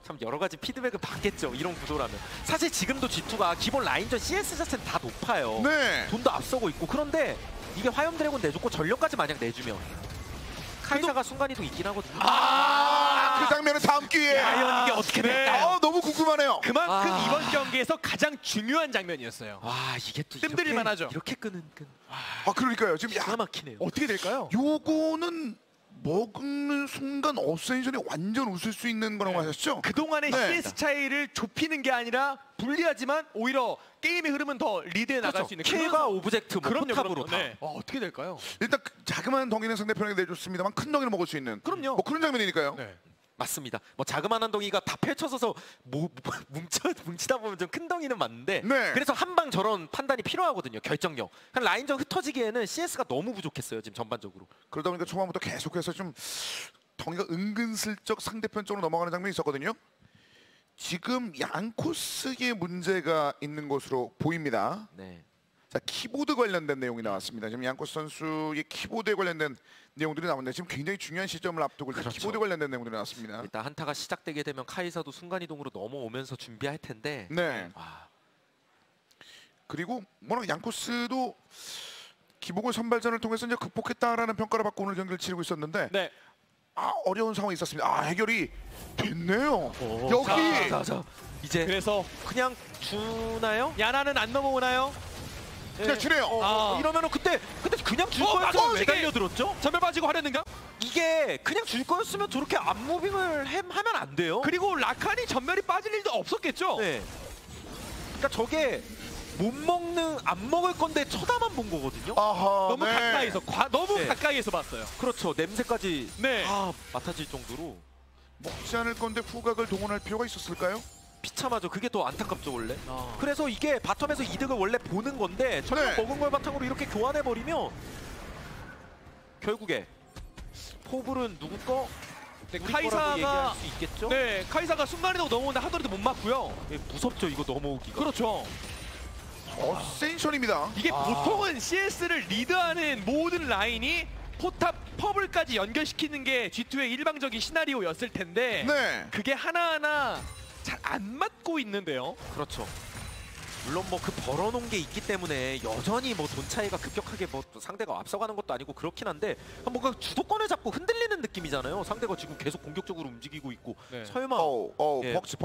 [SPEAKER 5] 참 여러 가지 피드백을 받겠죠. 이런 구도라면. 사실 지금도 G2가 기본 라인전 CS 자체는 다 높아요.
[SPEAKER 4] 네.
[SPEAKER 5] 돈도 앞서고 있고 그런데 이게 화염 드래곤 내줬고 전력까지 만약 내주면 카이사가 순간이동 있긴 하거든요.
[SPEAKER 4] 그 장면은 다음 기회에.
[SPEAKER 5] 과연 이게 어떻게 될까요?
[SPEAKER 4] 너무 궁금하네요.
[SPEAKER 6] 그만큼 이번 경기에서 가장 중요한 장면이었어요.
[SPEAKER 5] 이게 또
[SPEAKER 6] 뜸들일만 하죠.
[SPEAKER 5] 이렇게 끄는
[SPEAKER 4] 그러니까요. 지금
[SPEAKER 5] 기가 막히네요.
[SPEAKER 6] 어떻게 될까요?
[SPEAKER 4] 요거는 먹는 순간 어센션이 완전 웃을 수 있는 거라고 하셨죠?
[SPEAKER 6] 그동안의
[SPEAKER 4] 네.
[SPEAKER 6] CS 차이를 좁히는 게 아니라 불리하지만 오히려 게임의 흐름은 더 리드해 나갈 수 있는
[SPEAKER 5] 킬과 오브젝트 뭐
[SPEAKER 6] 그럼요,
[SPEAKER 5] 포탑으로
[SPEAKER 6] 그럼요.
[SPEAKER 5] 다.
[SPEAKER 6] 네. 어떻게 될까요?
[SPEAKER 4] 일단 그 자그마한 덩이는 상대편에게 내줬습니다만 큰 덩이를 먹을 수 있는
[SPEAKER 6] 그럼요.
[SPEAKER 4] 뭐 그런 장면이니까요.
[SPEAKER 6] 네.
[SPEAKER 5] 맞습니다. 뭐 자그마한 덩이가 다 펼쳐져서 뭉치다 보면 좀 큰 덩이는 맞는데
[SPEAKER 4] 네.
[SPEAKER 5] 그래서 한 방 저런 판단이 필요하거든요. 결정력. 라인전 흩어지기에는 CS가 너무 부족했어요. 지금 전반적으로.
[SPEAKER 4] 그러다 보니까 초반부터 계속해서 좀 덩이가 은근슬쩍 상대편 쪽으로 넘어가는 장면이 있었거든요. 지금 양 코스의 문제가 있는 것으로 보입니다.
[SPEAKER 5] 네.
[SPEAKER 4] 자, 키보드 관련된 내용이 나왔습니다. 지금 양코스 선수의 키보드에 관련된 내용들이 나오는데 지금 굉장히 중요한 시점을 앞두고 있는
[SPEAKER 5] 그렇죠.
[SPEAKER 4] 키보드 관련된 내용들이 나왔습니다.
[SPEAKER 5] 일단 한타가 시작되게 되면 카이사도 순간이동으로 넘어오면서 준비할 텐데
[SPEAKER 4] 네.
[SPEAKER 5] 와,
[SPEAKER 4] 그리고 워낙 양코스도 기복을 선발전을 통해서 이제 극복했다라는 평가를 받고 오늘 경기를 치르고 있었는데
[SPEAKER 6] 네.
[SPEAKER 4] 어려운 상황이 있었습니다. 해결이 됐네요. 여기
[SPEAKER 5] 자, 이제
[SPEAKER 6] 그래서
[SPEAKER 5] 그냥 주나요?
[SPEAKER 6] 야나는 안 넘어오나요?
[SPEAKER 4] 그냥 주네요.
[SPEAKER 5] 이러면은 근데 그냥 줄 거였으면 왜
[SPEAKER 6] 맞춰지게!
[SPEAKER 5] 달려들었죠?
[SPEAKER 6] 전멸 빠지고 하려는가?
[SPEAKER 5] 이게 그냥 줄 거였으면 저렇게 앞무빙을 하면 안 돼요.
[SPEAKER 6] 그리고 라칸이 전멸이 빠질 일도 없었겠죠?
[SPEAKER 5] 네. 그러니까 저게 안 먹을 건데 쳐다만 본 거거든요.
[SPEAKER 4] 아하,
[SPEAKER 6] 너무
[SPEAKER 4] 네.
[SPEAKER 6] 가까이서 너무
[SPEAKER 5] 네.
[SPEAKER 6] 가까이에서 봤어요.
[SPEAKER 5] 그렇죠. 냄새까지
[SPEAKER 6] 네.
[SPEAKER 5] 다 맡아질 정도로
[SPEAKER 4] 먹지 않을 건데 후각을 동원할 필요가 있었을까요?
[SPEAKER 5] 비참하죠. 그게 더 안타깝죠 원래. 그래서 이게 바텀에서 이득을 원래 보는 건데 전력
[SPEAKER 4] 네.
[SPEAKER 5] 먹은 걸 바탕으로 이렇게 교환해 버리면 결국에 포블은 누구 거? 우리 거라고
[SPEAKER 6] 카이사가
[SPEAKER 5] 얘기할 수 있겠죠?
[SPEAKER 6] 네, 카이사가 순간이동 넘어오는데 하더라도 못 맞고요.
[SPEAKER 5] 예, 무섭죠 이거 넘어오기가.
[SPEAKER 6] 그렇죠.
[SPEAKER 4] 어센션입니다.
[SPEAKER 6] 이게 보통은 CS를 리드하는 모든 라인이 포탑 퍼블까지 연결시키는 게 G2의 일방적인 시나리오였을 텐데
[SPEAKER 4] 네.
[SPEAKER 6] 그게 하나하나 잘 안 맞고 있는데요.
[SPEAKER 5] 그렇죠. 물론 뭐 그 벌어놓은 게 있기 때문에 여전히 뭐 돈 차이가 급격하게 뭐 상대가 앞서가는 것도 아니고 그렇긴 한데 뭔가 주도권을 잡고 흔들리는 느낌이잖아요. 상대가 지금 계속 공격적으로 움직이고 있고
[SPEAKER 6] 네.
[SPEAKER 5] 설마 예.
[SPEAKER 4] 퍽치.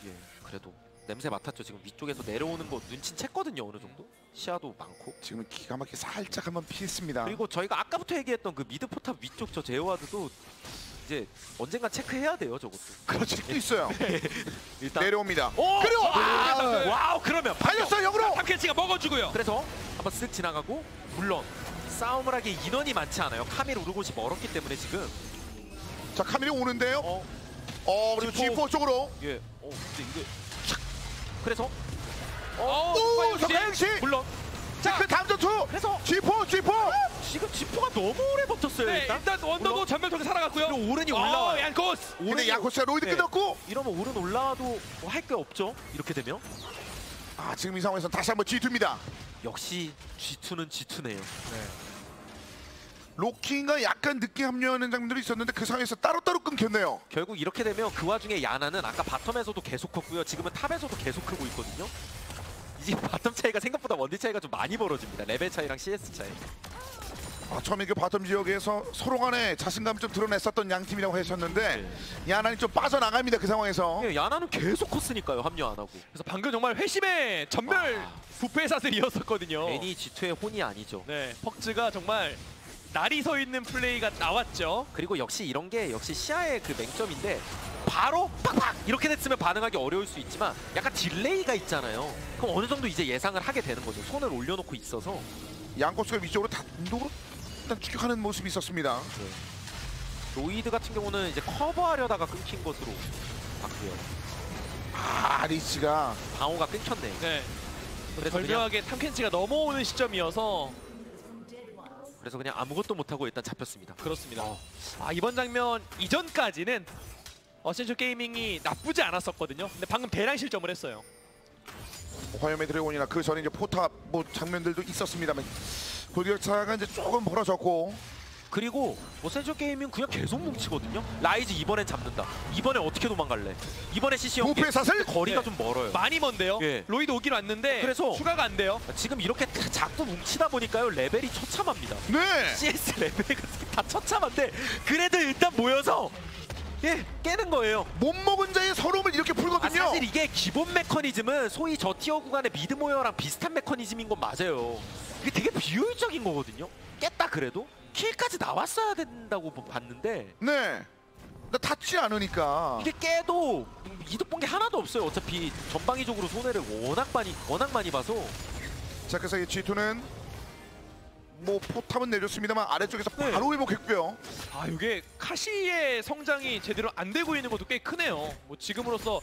[SPEAKER 5] 예, 그래도 냄새 맡았죠. 지금 위쪽에서 내려오는 거 눈치 챘거든요. 어느 정도 시야도 많고.
[SPEAKER 4] 지금 기가 막히게 살짝 한번 피했습니다.
[SPEAKER 5] 그리고 저희가 아까부터 얘기했던 그 미드 포탑 위쪽 저 제어와드도 이제 언젠간 체크해야 돼요. 저것도.
[SPEAKER 4] 그렇죠. 도 있어요.
[SPEAKER 5] 일단
[SPEAKER 4] 내려옵니다.
[SPEAKER 5] 그리고
[SPEAKER 6] 네.
[SPEAKER 5] 와우 그러면
[SPEAKER 4] 달렸어요, 역으로.
[SPEAKER 6] 탐켄치가 먹어주고요.
[SPEAKER 5] 그래서 한번 쓱 지나가고 물론 싸움을 하기에 인원이 많지 않아요. 카밀 우르곳이 멀었기 때문에 지금
[SPEAKER 4] 자, 카밀이 오는데요. 그리고
[SPEAKER 5] G4.
[SPEAKER 4] G4 쪽으로.
[SPEAKER 5] 예. 근데 이게 착! 그래서
[SPEAKER 4] 오, 석가영씨.
[SPEAKER 6] 물론
[SPEAKER 4] 자, 그 다음 전투.
[SPEAKER 5] 그래서
[SPEAKER 4] G4.
[SPEAKER 5] 지금 지포가 너무 오래 버텼어요.
[SPEAKER 6] 네,
[SPEAKER 5] 일단.
[SPEAKER 6] 일단 원더도
[SPEAKER 5] 물론.
[SPEAKER 6] 전멸 통해 살아갔고요.
[SPEAKER 5] 그리고 오른이 올라와요.
[SPEAKER 6] 양코스.
[SPEAKER 4] 근데 양코스가 로이드
[SPEAKER 5] 네.
[SPEAKER 4] 끊었고.
[SPEAKER 5] 이러면 오른 올라와도 뭐 할 게 없죠. 이렇게 되면
[SPEAKER 4] 지금 이 상황에서 다시 한번 G2입니다.
[SPEAKER 5] 역시 G2는 G2네요.
[SPEAKER 4] 로킹가 약간 늦게 합류하는 장면들이 있었는데 그 상황에서 따로따로 끊겼네요.
[SPEAKER 5] 결국 이렇게 되면 그 와중에 야나는 아까 바텀에서도 계속 컸고요. 지금은 탑에서도 계속 크고 있거든요. 이제 바텀 차이가 생각보다 원딜 차이가 좀 많이 벌어집니다. 레벨 차이랑 CS 차이.
[SPEAKER 4] 처음에 그 바텀 지역에서 서로 간에 자신감 좀 드러냈었던 양 팀이라고 하셨는데 야난이 좀 빠져나갑니다. 그 상황에서.
[SPEAKER 5] 예, 야나는 계속 컸으니까요. 합류 안 하고.
[SPEAKER 6] 그래서 방금 정말 회심의 전멸 부패 사슬이었었거든요.
[SPEAKER 5] 괜히 G2의 혼이 아니죠.
[SPEAKER 6] 네, 퍽즈가 정말 날이 서 있는 플레이가 나왔죠.
[SPEAKER 5] 그리고 역시 이런 게 역시 시야의 그 맹점인데 바로 팍팍 이렇게 됐으면 반응하기 어려울 수 있지만 약간 딜레이가 있잖아요. 그럼 어느 정도 이제 예상을 하게 되는 거죠. 손을 올려놓고 있어서.
[SPEAKER 4] 양코스가 위쪽으로 단독으로 일단 추격하는 모습이 있었습니다.
[SPEAKER 5] 로이드 같은 경우는 이제 커버하려다가 끊긴 것으로 봤고요.
[SPEAKER 4] 리치가
[SPEAKER 5] 방어가 끊겼네요.
[SPEAKER 6] 네.
[SPEAKER 5] 그래서
[SPEAKER 6] 절묘하게 탐켄치가 넘어오는 시점이어서
[SPEAKER 5] 그냥 아무것도 못하고 일단 잡혔습니다.
[SPEAKER 6] 그렇습니다. 이번 장면 이전까지는 어센셜 게이밍이 나쁘지 않았었거든요. 근데 방금 대량 실점을 했어요.
[SPEAKER 4] 화염의 드래곤이나 그 전에 이제 포탑 뭐 장면들도 있었습니다만 골격차가 이제 조금 벌어졌고
[SPEAKER 5] 그리고 뭐 센쇼 게임은 그냥 계속 뭉치거든요. 라이즈 이번엔 잡는다. 이번에 어떻게 도망갈래? 이번에 CC 연계
[SPEAKER 4] 부패 사슬?
[SPEAKER 5] 거리가
[SPEAKER 6] 네.
[SPEAKER 5] 좀 멀어요.
[SPEAKER 6] 많이 먼데요.
[SPEAKER 5] 예.
[SPEAKER 6] 로이드 오긴 왔는데
[SPEAKER 5] 그래서
[SPEAKER 6] 추가가 안 돼요.
[SPEAKER 5] 지금 이렇게 자꾸 뭉치다 보니까요. 레벨이 처참합니다.
[SPEAKER 4] 네.
[SPEAKER 5] CS 레벨이 다 처참한데 그래도 일단 모여서 깨는 거예요.
[SPEAKER 4] 못 먹은 자의 서러움을 이렇게 풀거든요.
[SPEAKER 5] 사실 이게 기본 메커니즘은 소위 저 티어 구간의 미드 모여랑 비슷한 메커니즘인 건 맞아요. 이게 되게 비효율적인 거거든요. 깼다 그래도 킬까지 나왔어야 된다고 봤는데
[SPEAKER 4] 네. 나 닿지 않으니까.
[SPEAKER 5] 이게 깨도 이득 본 게 하나도 없어요. 어차피 전방위적으로 손해를 워낙 많이 봐서.
[SPEAKER 4] 자, 그래서 이 G2는 뭐 포탑은 내줬습니다만 아래쪽에서
[SPEAKER 6] 네.
[SPEAKER 4] 바로 회복했고요.
[SPEAKER 6] 아 이게 카시의 성장이 제대로 안 되고 있는 것도 꽤 크네요. 뭐 지금으로서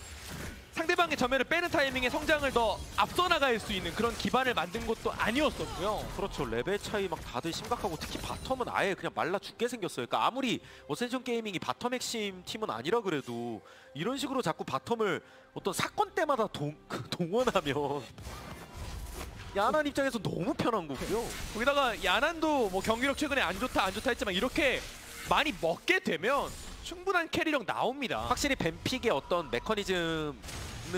[SPEAKER 6] 상대방의 전면을 빼는 타이밍에 성장을 더 앞서 나갈 수 있는 그런 기반을 만든 것도 아니었었고요.
[SPEAKER 5] 그렇죠. 레벨 차이 막 다들 심각하고 특히 바텀은 아예 그냥 말라 죽게 생겼어요. 그러니까 아무리 어센션 게이밍이 바텀 핵심 팀은 아니라 그래도 이런 식으로 자꾸 바텀을 어떤 사건 때마다 동원하면 야난 입장에서 너무 편한 거고요.
[SPEAKER 6] 거기다가 야난도 뭐 경기력 최근에 안 좋다 했지만 이렇게 많이 먹게 되면 충분한 캐리력 나옵니다.
[SPEAKER 5] 확실히 뱀픽의 어떤 메커니즘은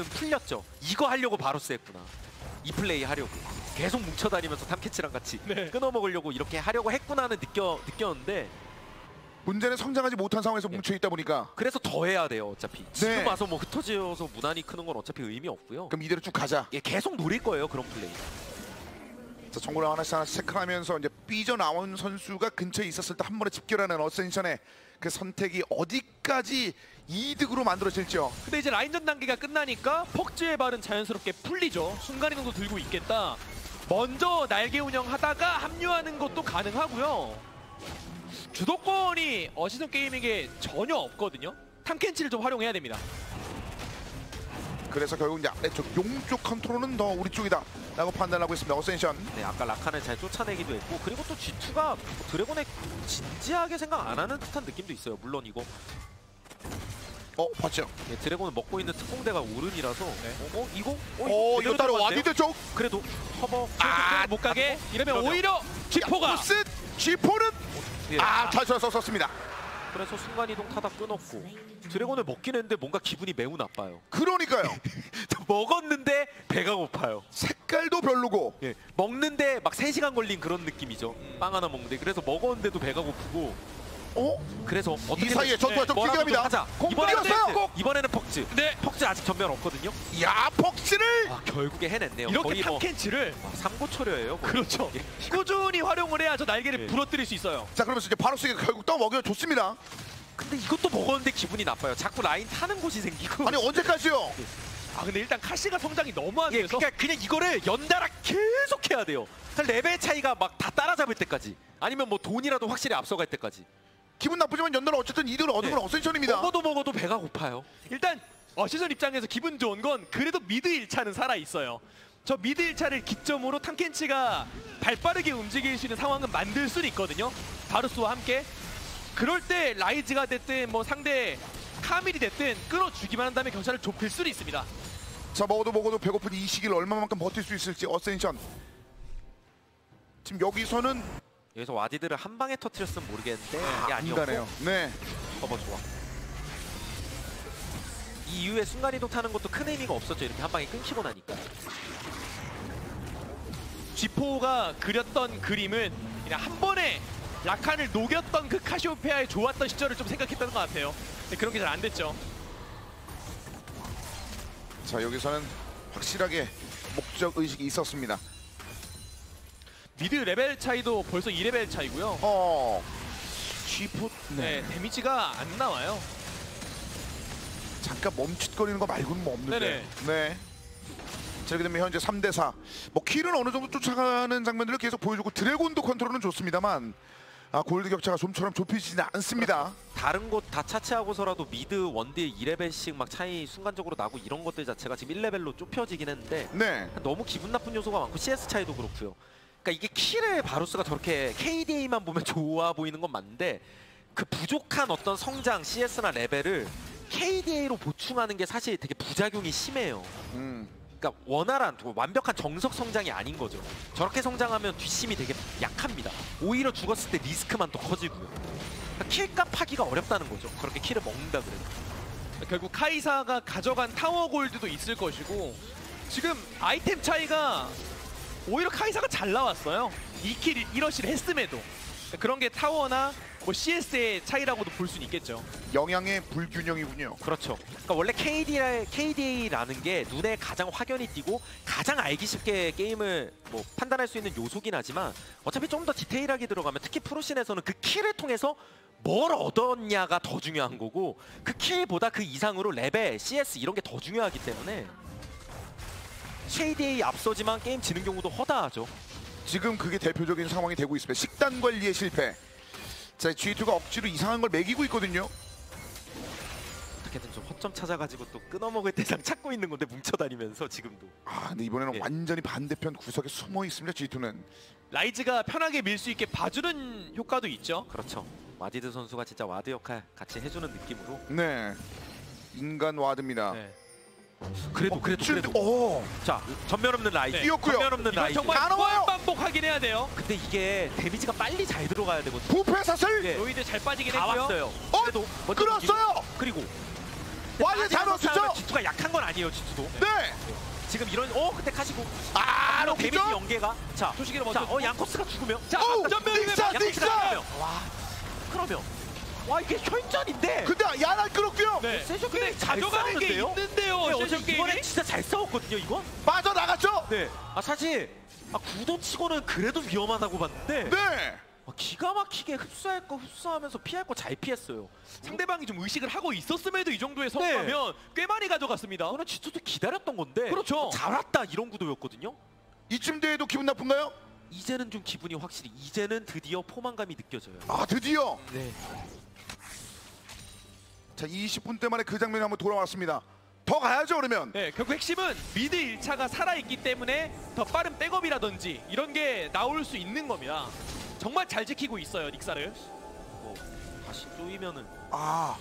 [SPEAKER 5] 풀렸죠. 이거 하려고 바로스 했구나. 이 플레이 하려고. 계속 뭉쳐다니면서 탐캐치랑 같이
[SPEAKER 6] 네.
[SPEAKER 5] 끊어먹으려고 이렇게 하려고 했구나는 느꼈는데
[SPEAKER 4] 문제는 성장하지 못한 상황에서 뭉쳐있다 보니까
[SPEAKER 5] 그래서 더 해야 돼요. 어차피. 지금 와서 뭐 흩어져서 무난히 크는 건 어차피 의미 없고요.
[SPEAKER 4] 그럼 이대로 쭉 가자.
[SPEAKER 5] 예, 계속 노릴 거예요. 그런 플레이.
[SPEAKER 4] 자, 정보를 하나씩 체크하면서 이제 삐져나온 선수가 근처에 있었을 때 한 번에 집결하는 어센션의 그 선택이 어디까지 이득으로 만들어질죠.
[SPEAKER 6] 근데 이제 라인전 단계가 끝나니까 퍽즈의 발은 자연스럽게 풀리죠. 순간이동도 들고 있겠다. 먼저 날개 운영하다가 합류하는 것도 가능하고요. 주도권이 어시즌 게이밍에 전혀 없거든요. 탐켄치를 좀 활용해야 됩니다.
[SPEAKER 4] 그래서 결국 이제 아래쪽 용쪽 컨트롤은 더 우리 쪽이다 라고 판단하고 있습니다. 어센션.
[SPEAKER 5] 네, 아까 라칸을 잘 쫓아내기도 했고 그리고 또 G2가 드래곤에 진지하게 생각 안 하는 듯한 느낌도 있어요. 물론 이거
[SPEAKER 4] 봤죠.
[SPEAKER 5] 예, 드래곤을 먹고 있는 특공대가 오른이라서 이거?
[SPEAKER 4] 이거 따로 와디드 쪽.
[SPEAKER 5] 그래도 커버
[SPEAKER 6] 못 가게 이러면 오히려 G4가
[SPEAKER 4] G4는
[SPEAKER 5] 예.
[SPEAKER 4] 잘 썼습니다.
[SPEAKER 5] 그래서 순간이동 타다 끊었고 드래곤을 먹긴 했는데 뭔가 기분이 매우 나빠요.
[SPEAKER 4] 그러니까요.
[SPEAKER 5] 먹었는데 배가 고파요.
[SPEAKER 4] 색깔도 별로고.
[SPEAKER 5] 예, 먹는데 막 3시간 걸린 그런 느낌이죠. 빵 하나 먹는데 그래서 먹었는데도 배가 고프고 그래서 어떻게
[SPEAKER 4] 이 사이에 전투가 좀
[SPEAKER 5] 뭐라도
[SPEAKER 4] 길게
[SPEAKER 5] 좀
[SPEAKER 4] 갑니다.
[SPEAKER 5] 하자.
[SPEAKER 4] 공격이었어요.
[SPEAKER 5] 이번에는 퍽즈.
[SPEAKER 6] 네.
[SPEAKER 5] 퍽즈 아직 전면 없거든요.
[SPEAKER 4] 야, 폭스를
[SPEAKER 5] 결국에 해냈네요.
[SPEAKER 6] 이렇게
[SPEAKER 5] 거의 뭐
[SPEAKER 6] 탐켄치를
[SPEAKER 5] 삼고초려예요. 거의.
[SPEAKER 6] 그렇죠. 꾸준히 활용을 해야 저 날개를 부러뜨릴 수 있어요.
[SPEAKER 4] 자, 그러면서 이제 바로스가 결국 또 먹여줬습니다.
[SPEAKER 5] 근데 이것도 먹었는데 기분이 나빠요. 자꾸 라인 타는 곳이 생기고.
[SPEAKER 4] 아니, 언제까지요?
[SPEAKER 6] 근데 일단 카시가 성장이 너무 안 돼서
[SPEAKER 5] 그러니까 그냥 이거를 연달아 계속 해야 돼요. 레벨 차이가 막 다 따라잡을 때까지. 아니면 뭐 돈이라도 확실히 앞서갈 때까지.
[SPEAKER 4] 기분 나쁘지만 연달아 어쨌든 이득을 얻은 건 어센션입니다.
[SPEAKER 5] 먹어도 배가 고파요.
[SPEAKER 6] 일단 어시즌 입장에서 기분 좋은 건 그래도 미드 1차는 살아있어요. 저 미드 1차를 기점으로 탐켄치가 발빠르게 움직일 수 있는 상황은 만들 수는 있거든요. 바루스와 함께. 그럴 때 라이즈가 됐든 뭐 상대 카밀이 됐든 끌어주기만 한다면 경찰을 좁힐 수는 있습니다.
[SPEAKER 4] 자, 먹어도 배고픈 이 시기를 얼마만큼 버틸 수 있을지 어센션. 지금 여기서는
[SPEAKER 5] 여기서 와디드를 한 방에 터뜨렸으면 모르겠는데 이게 아니었고
[SPEAKER 4] 인간해요. 네.
[SPEAKER 5] 커버 좋아. 이 이후에 순간이동 타는 것도 큰 의미가 없었죠. 이렇게 한 방에 끊기고 나니까.
[SPEAKER 6] G4가 그렸던 그림은 그냥 한 번에 라칸을 녹였던 그 카시오페아의 좋았던 시절을 좀 생각했던 것 같아요. 근데 그런 게 잘 안 됐죠.
[SPEAKER 4] 자, 여기서는 확실하게 목적 의식이 있었습니다.
[SPEAKER 6] 미드 레벨 차이도 벌써 2레벨 차이고요.
[SPEAKER 4] G4
[SPEAKER 6] 네, 데미지가 안 나와요.
[SPEAKER 4] 잠깐 멈칫거리는 거 말고는 뭐 없는데.
[SPEAKER 6] 네네.
[SPEAKER 4] 네. 자, 이렇게 되면 현재 3대4. 뭐 킬은 어느 정도 쫓아가는 장면들을 계속 보여주고 드래곤도 컨트롤은 좋습니다만 골드 격차가 좀처럼 좁히지는 않습니다.
[SPEAKER 5] 다른 곳 다 차치하고서라도 미드 원딜 2레벨씩 막 차이 순간적으로 나고 이런 것들 자체가 지금 1레벨로 좁혀지긴 했는데
[SPEAKER 4] 네.
[SPEAKER 5] 너무 기분 나쁜 요소가 많고 CS 차이도 그렇고요. 그러니까 이게 킬을 바루스가 저렇게 KDA만 보면 좋아 보이는 건 맞는데 그 부족한 어떤 성장 CS나 레벨을 KDA로 보충하는 게 사실 되게 부작용이 심해요. 그러니까 원활한 완벽한 정석 성장이 아닌 거죠. 저렇게 성장하면 뒷심이 되게 약합니다. 오히려 죽었을 때 리스크만 더 커지고요. 그러니까 킬값 하기가 어렵다는 거죠. 그렇게 킬을 먹는다 그래도.
[SPEAKER 6] 결국 카이사가 가져간 타워 골드도 있을 것이고 지금 아이템 차이가 오히려 카이사가 잘 나왔어요. 2킬 1어시를 했음에도 그런 게 타워나 뭐 CS의 차이라고도 볼 수는 있겠죠.
[SPEAKER 4] 영향의 불균형이군요.
[SPEAKER 5] 그렇죠. 그러니까 원래 KDA라는 게 눈에 가장 확연히 띄고 가장 알기 쉽게 게임을 뭐 판단할 수 있는 요소긴 하지만 어차피 좀 더 디테일하게 들어가면 특히 프로씬에서는 그 킬을 통해서 뭘 얻었냐가 더 중요한 거고 그 킬보다 그 이상으로 레벨, CS 이런 게 더 중요하기 때문에 KDA 앞서지만 게임 지는 경우도 허다하죠.
[SPEAKER 4] 지금 그게 대표적인 상황이 되고 있습니다. 식단 관리의 실패. 자, G2가 억지로 이상한 걸 먹이고 있거든요.
[SPEAKER 5] 어떻게든 좀 허점 찾아가지고 또 끊어먹을 대상 찾고 있는 건데 뭉쳐다니면서 지금도.
[SPEAKER 4] 아, 근데 이번에는
[SPEAKER 5] 예.
[SPEAKER 4] 완전히 반대편 구석에 숨어 있습니다. G2는.
[SPEAKER 6] 라이즈가 편하게 밀 수 있게 봐주는 효과도 있죠.
[SPEAKER 5] 그렇죠. 와디드 선수가 진짜 와드 역할 같이 해주는 느낌으로.
[SPEAKER 4] 네. 인간 와드입니다.
[SPEAKER 6] 네.
[SPEAKER 5] 그래도.
[SPEAKER 4] 오,
[SPEAKER 5] 자, 전면 없는 라이즈.
[SPEAKER 6] 네.
[SPEAKER 4] 뛰었고요.
[SPEAKER 5] 전면 없는
[SPEAKER 6] 이건
[SPEAKER 5] 라이즈.
[SPEAKER 6] 정말
[SPEAKER 4] 다 나와요.
[SPEAKER 6] 반복하긴 해야 돼요.
[SPEAKER 5] 근데 이게 데미지가 빨리 잘 들어가야 되거든요.
[SPEAKER 4] 부패 사슬.
[SPEAKER 5] 예.
[SPEAKER 6] 로이드 잘 빠지긴
[SPEAKER 5] 다
[SPEAKER 6] 했고요.
[SPEAKER 5] 왔어요.
[SPEAKER 4] 어?
[SPEAKER 5] 그래도 먼저
[SPEAKER 4] 끌었어요.
[SPEAKER 5] 그리고
[SPEAKER 4] 와드 잘 왔죠.
[SPEAKER 5] G2가 약한 건 아니에요. G2도.
[SPEAKER 4] 네.
[SPEAKER 5] 지금 이런 근데 카시고
[SPEAKER 4] 아,
[SPEAKER 5] 데미지
[SPEAKER 4] 로키죠?
[SPEAKER 5] 연계가 자
[SPEAKER 6] 조식이를
[SPEAKER 5] 자,
[SPEAKER 6] 먼저
[SPEAKER 5] 양코스가 죽으면
[SPEAKER 6] 자,
[SPEAKER 4] 어우,
[SPEAKER 6] 전면이면
[SPEAKER 4] 닉사,
[SPEAKER 5] 양코스가
[SPEAKER 4] 닉사!
[SPEAKER 5] 죽으면 그러면 와 이게 혈전인데
[SPEAKER 4] 근데 야날 끌었고요.
[SPEAKER 6] 네.
[SPEAKER 5] 세션
[SPEAKER 6] 근데
[SPEAKER 5] 게임 잘
[SPEAKER 6] 가져가는 게
[SPEAKER 5] 싸우는데요?
[SPEAKER 6] 있는데요.
[SPEAKER 5] 네, 어제
[SPEAKER 6] 세션
[SPEAKER 5] 이번에
[SPEAKER 6] 게임이.
[SPEAKER 5] 진짜 잘 싸웠거든요 이건.
[SPEAKER 4] 빠져나갔죠?
[SPEAKER 5] 네. 아 사실 구도치고는 그래도 위험하다고 봤는데
[SPEAKER 4] 네.
[SPEAKER 5] 기가 막히게 흡수할 거 흡수하면서 피할 거 잘 피했어요.
[SPEAKER 6] 상대방이 좀 의식을 하고 있었음에도 이 정도의 성과면 꽤 많이 가져갔습니다.
[SPEAKER 5] 이거는 G2도 기다렸던 건데
[SPEAKER 6] 그렇죠.
[SPEAKER 5] 잘 왔다 이런 구도였거든요.
[SPEAKER 4] 이쯤 돼도 기분 나쁜가요?
[SPEAKER 5] 이제는 좀 기분이 확실히 이제는 드디어 포만감이 느껴져요.
[SPEAKER 4] 아, 드디어.
[SPEAKER 5] 네.
[SPEAKER 4] 자, 20분대 만에 그 장면이 한번 돌아왔습니다. 더 가야죠, 그러면.
[SPEAKER 6] 네, 결국 핵심은 미드 1차가 살아있기 때문에 더 빠른 백업이라든지 이런 게 나올 수 있는 겁니다. 정말 잘 지키고 있어요, 닉사를.
[SPEAKER 5] 뭐 다시 쪼이면은
[SPEAKER 4] 아,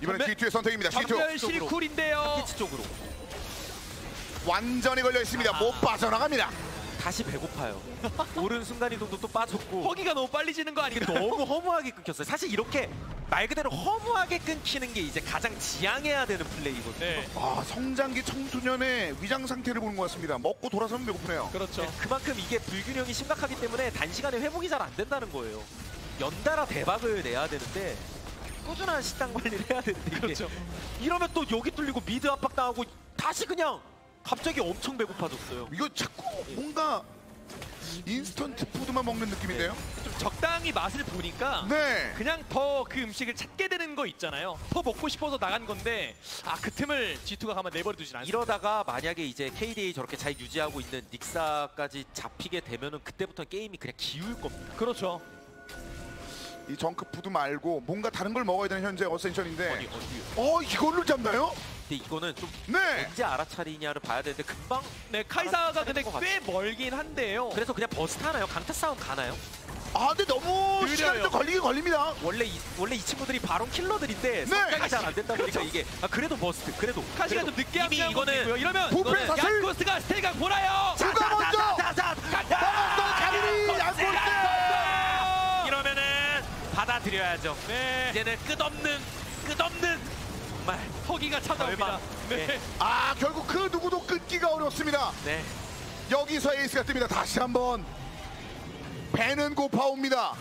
[SPEAKER 4] 이번엔
[SPEAKER 6] 전멸-
[SPEAKER 4] G2의 선택입니다.
[SPEAKER 6] 전멸
[SPEAKER 4] G2
[SPEAKER 6] 실쿨인데요.
[SPEAKER 5] 피치 쪽으로
[SPEAKER 4] 완전히 걸려 있습니다. 못 빠져나갑니다.
[SPEAKER 5] 다시 배고파요. 오른 순간 이동도 또 빠졌고
[SPEAKER 6] 허기가 너무 빨리 지는 거
[SPEAKER 5] 이게
[SPEAKER 6] 아니겠어요?
[SPEAKER 5] 너무 허무하게 끊겼어요. 사실 이렇게 말 그대로 허무하게 끊기는 게 이제 가장 지향해야 되는 플레이거든요.
[SPEAKER 6] 네,
[SPEAKER 4] 아, 성장기 청소년의 위장 상태를 보는 것 같습니다. 먹고 돌아서면 배고프네요.
[SPEAKER 6] 그렇죠.
[SPEAKER 5] 네, 그만큼 이게 불균형이 심각하기 때문에 단시간에 회복이 잘 안 된다는 거예요. 연달아 대박을 내야 되는데 꾸준한 식단 관리를 해야 되는데 이게
[SPEAKER 6] 그렇죠.
[SPEAKER 5] 이러면 또 여기 뚫리고 미드 압박당하고 다시 그냥 갑자기 엄청 배고파졌어요.
[SPEAKER 4] 이거 자꾸 뭔가 인스턴트 푸드만 먹는 느낌인데요?
[SPEAKER 6] 좀 적당히 맛을 보니까
[SPEAKER 4] 네.
[SPEAKER 6] 그냥 더 그 음식을 찾게 되는 거 있잖아요. 더 먹고 싶어서 나간 건데 그 틈을 G2가 가만 내버려 두진 않습니다.
[SPEAKER 5] 이러다가 만약에 이제 KDA 저렇게 잘 유지하고 있는 닉사까지 잡히게 되면은 그때부터 게임이 그냥 기울 겁니다.
[SPEAKER 6] 그렇죠.
[SPEAKER 4] 이 정크 푸드 말고 뭔가 다른 걸 먹어야 되는 현재 어센션인데.
[SPEAKER 5] 어디
[SPEAKER 4] 이걸로 잡나요?
[SPEAKER 5] 근데 이거는 좀
[SPEAKER 4] 네.
[SPEAKER 5] 언제 알아차리냐를 봐야 되는데 금방
[SPEAKER 6] 네, 카이사가
[SPEAKER 5] 알아서
[SPEAKER 6] 근데
[SPEAKER 5] 것
[SPEAKER 6] 꽤 멀긴 한데요.
[SPEAKER 5] 그래서 그냥 버스트 하나요? 강타 싸움 가나요?
[SPEAKER 4] 근데 너무
[SPEAKER 6] 느려요.
[SPEAKER 4] 시간이 좀 걸리긴 걸립니다.
[SPEAKER 5] 원래 이 친구들이 바론 킬러들인데
[SPEAKER 4] 네.
[SPEAKER 5] 성장이 잘 안 된다 보니까 이게 그래도 버스트 그래도
[SPEAKER 6] 카시가
[SPEAKER 5] 그래도
[SPEAKER 6] 좀 늦게
[SPEAKER 5] 이미
[SPEAKER 6] 합류한
[SPEAKER 5] 이거는
[SPEAKER 6] 이거는 이러면
[SPEAKER 4] 부패
[SPEAKER 6] 이거는
[SPEAKER 4] 사슬!
[SPEAKER 6] 양코스가 스테이가 보나요?
[SPEAKER 4] 누가 먼저! 가리리 양골!
[SPEAKER 5] 이러면은 받아들여야죠.
[SPEAKER 6] 네,
[SPEAKER 5] 이제는 끝없는 정말
[SPEAKER 6] 허기가 찾아옵니다.
[SPEAKER 5] 네.
[SPEAKER 6] 네.
[SPEAKER 4] 결국 그 누구도 끊기가 어렵습니다.
[SPEAKER 5] 네.
[SPEAKER 4] 여기서 에이스가 뜹니다. 다시 한번 배는 고파옵니다.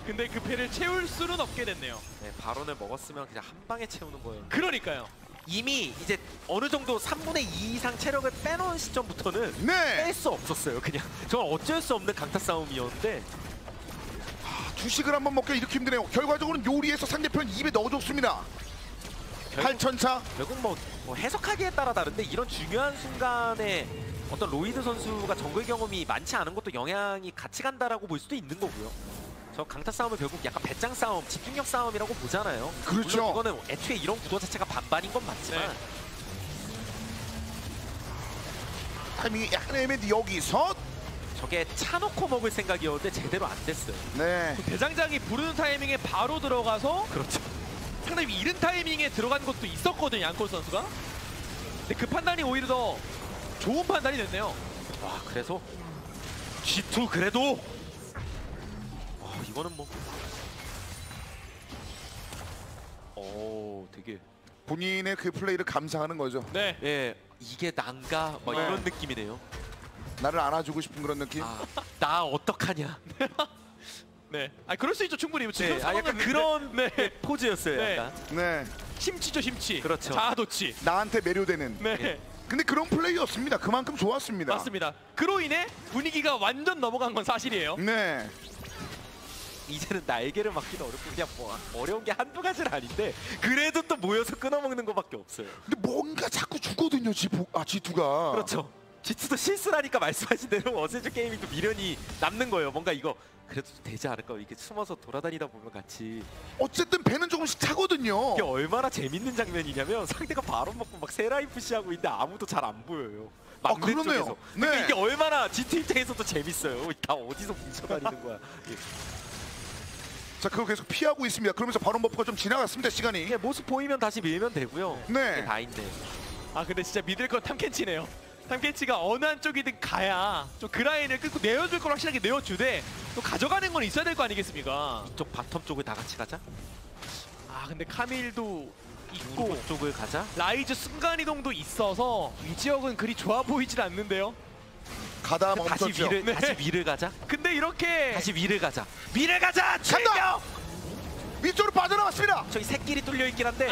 [SPEAKER 6] 근데 그 배를 채울 수는 없게 됐네요.
[SPEAKER 5] 네, 바론을 먹었으면 그냥 한 방에 채우는 거예요.
[SPEAKER 6] 그러니까요.
[SPEAKER 5] 이미 이제 어느 정도 3분의 2 이상 체력을 빼놓은 시점부터는
[SPEAKER 4] 네.
[SPEAKER 5] 뺄 수 없었어요. 그냥 정말 어쩔 수 없는 강타 싸움이었는데
[SPEAKER 4] 주식을 한번 먹기 이렇게 힘드네요. 결과적으로는 요리해서 상대편 입에 넣어줬습니다. 8,000차.
[SPEAKER 5] 결국 뭐 해석하기에 따라 다른데 이런 중요한 순간에 어떤 로이드 선수가 정글 경험이 많지 않은 것도 영향이 같이 간다라고 볼 수도 있는 거고요. 저 강타 싸움은 결국 약간 배짱 싸움, 집중력 싸움이라고 보잖아요.
[SPEAKER 4] 그렇죠.
[SPEAKER 5] 물론 이거는 애초에 이런 구도 자체가 반반인 건 맞지만
[SPEAKER 6] 네.
[SPEAKER 4] 타이밍이 약간 애매한데 여기서
[SPEAKER 5] 저게 차놓고 먹을 생각이었는데 제대로 안 됐어요.
[SPEAKER 4] 네.
[SPEAKER 6] 대장장이 부르는 타이밍에 바로 들어가서
[SPEAKER 5] 그렇죠.
[SPEAKER 6] 상당히 이른 타이밍에 들어간 것도 있었거든요, 양콜 선수가. 근데 그 판단이 오히려 더 좋은 판단이 됐네요.
[SPEAKER 5] 와 그래서 G2 그래도 이거는 되게
[SPEAKER 4] 본인의 그 플레이를 감상하는 거죠.
[SPEAKER 6] 네.
[SPEAKER 5] 예 이게 난가 막
[SPEAKER 4] 네.
[SPEAKER 5] 이런 느낌이네요.
[SPEAKER 4] 나를 안아주고 싶은 그런 느낌.
[SPEAKER 5] 나 어떡하냐.
[SPEAKER 6] 네. 아 그럴 수 있죠 충분히. 지금
[SPEAKER 5] 네, 약간
[SPEAKER 6] 상황은
[SPEAKER 5] 그런
[SPEAKER 6] 네.
[SPEAKER 5] 포즈였어요.
[SPEAKER 6] 네.
[SPEAKER 5] 약간.
[SPEAKER 4] 네.
[SPEAKER 6] 심취죠 심취.
[SPEAKER 5] 그렇죠.
[SPEAKER 6] 자아도취.
[SPEAKER 4] 나한테 매료되는.
[SPEAKER 6] 네.
[SPEAKER 4] 근데 그런 플레이였습니다. 그만큼 좋았습니다.
[SPEAKER 6] 맞습니다. 그로 인해 분위기가 완전 넘어간 건 사실이에요.
[SPEAKER 4] 네.
[SPEAKER 5] 이제는 날개를 막기도 어렵고 그냥 뭐 어려운 게 한두 가지는 아닌데 그래도 또 모여서 끊어먹는 것밖에 없어요.
[SPEAKER 4] 근데 뭔가 자꾸 주거든요, G2가.
[SPEAKER 5] 그렇죠. G2도 실수라니까 말씀하신 대로 어센션 게이밍도 미련이 남는 거예요. 뭔가 이거 그래도 되지 않을까? 이렇게 숨어서 돌아다니다 보면 같이
[SPEAKER 4] 어쨌든 배는 조금씩 차거든요.
[SPEAKER 5] 이게 얼마나 재밌는 장면이냐면 상대가 바로 먹고 막 세라인 푸시하고 있는데 아무도 잘 안 보여요. 막내
[SPEAKER 4] 그러네요.
[SPEAKER 5] 쪽에서.
[SPEAKER 4] 네.
[SPEAKER 5] 그러니까 이게 얼마나 G2 입장에서도 재밌어요. 다 어디서 뭉쳐다니는 거야. 예.
[SPEAKER 4] 자, 그거 계속 피하고 있습니다. 그러면서 바론 버프가 좀 지나갔습니다, 시간이.
[SPEAKER 5] 이게 모습 보이면 다시 밀면 되고요.
[SPEAKER 4] 네.
[SPEAKER 5] 이게 다인데.
[SPEAKER 6] 아 근데 진짜 믿을 건 탐켄치네요. 탐켄치가 어느 한쪽이든 가야 좀 그 라인을 끊고 내어줄 걸 확실하게 내어주되 또 가져가는 건 있어야 될 거 아니겠습니까?
[SPEAKER 5] 이쪽 바텀 쪽을 다 같이 가자.
[SPEAKER 6] 아 근데 카밀도 있고
[SPEAKER 5] 우르고 쪽을 가자.
[SPEAKER 6] 라이즈 순간이동도 있어서 이 지역은 그리 좋아 보이질 않는데요.
[SPEAKER 4] 가다
[SPEAKER 5] 다시
[SPEAKER 4] 멈췄죠.
[SPEAKER 5] 위를
[SPEAKER 6] 네.
[SPEAKER 5] 다시 위를 가자.
[SPEAKER 6] 근데 이렇게
[SPEAKER 5] 다시 위를 가자. 위를 가자.
[SPEAKER 4] 간다!
[SPEAKER 5] 출격!
[SPEAKER 4] 위쪽으로 빠져나왔습니다.
[SPEAKER 5] 저기 새끼리 뚫려 있긴 한데.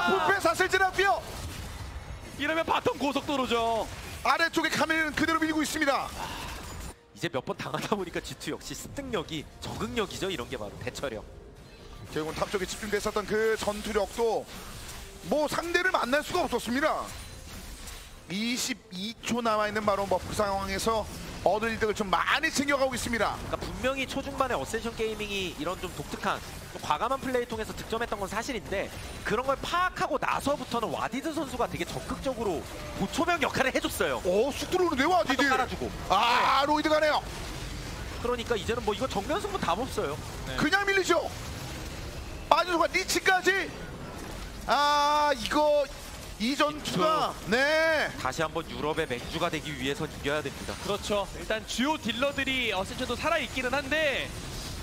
[SPEAKER 4] 불펜 사슬 지났고요.
[SPEAKER 6] 이러면 바텀 고속도로죠.
[SPEAKER 4] 아래쪽에 카메라는 그대로 밀고 있습니다.
[SPEAKER 5] 이제 몇 번 당하다 보니까 G2 역시 습득력이 적응력이죠. 이런 게 바로 대처력.
[SPEAKER 4] 결국은 탑 쪽에 집중됐었던 그 전투력도 뭐 상대를 만날 수가 없었습니다. 22초 남아있는 바론 버프 상황에서 얻을 이득을 좀 많이 챙겨가고 있습니다.
[SPEAKER 5] 그러니까 분명히 초중반에 어센션 게이밍이 이런 좀 독특한 좀 과감한 플레이 통해서 득점했던 건 사실인데 그런 걸 파악하고 나서부터는 와디드 선수가 되게 적극적으로 보초병 역할을 해줬어요.
[SPEAKER 4] 오, 쑥 들어오는데요,
[SPEAKER 5] 파도
[SPEAKER 4] 아디들.
[SPEAKER 5] 깔아주고.
[SPEAKER 4] 로이드 가네요.
[SPEAKER 5] 그러니까 이제는 뭐 이거 정면 승부 답 없어요.
[SPEAKER 4] 그냥 밀리죠. 빠져서가 리치까지. 이거 이 전투가 네.
[SPEAKER 5] 다시 한번 유럽의 맥주가 되기 위해서 이겨야 됩니다.
[SPEAKER 6] 그렇죠. 일단 주요 딜러들이 어센션도 살아있기는 한데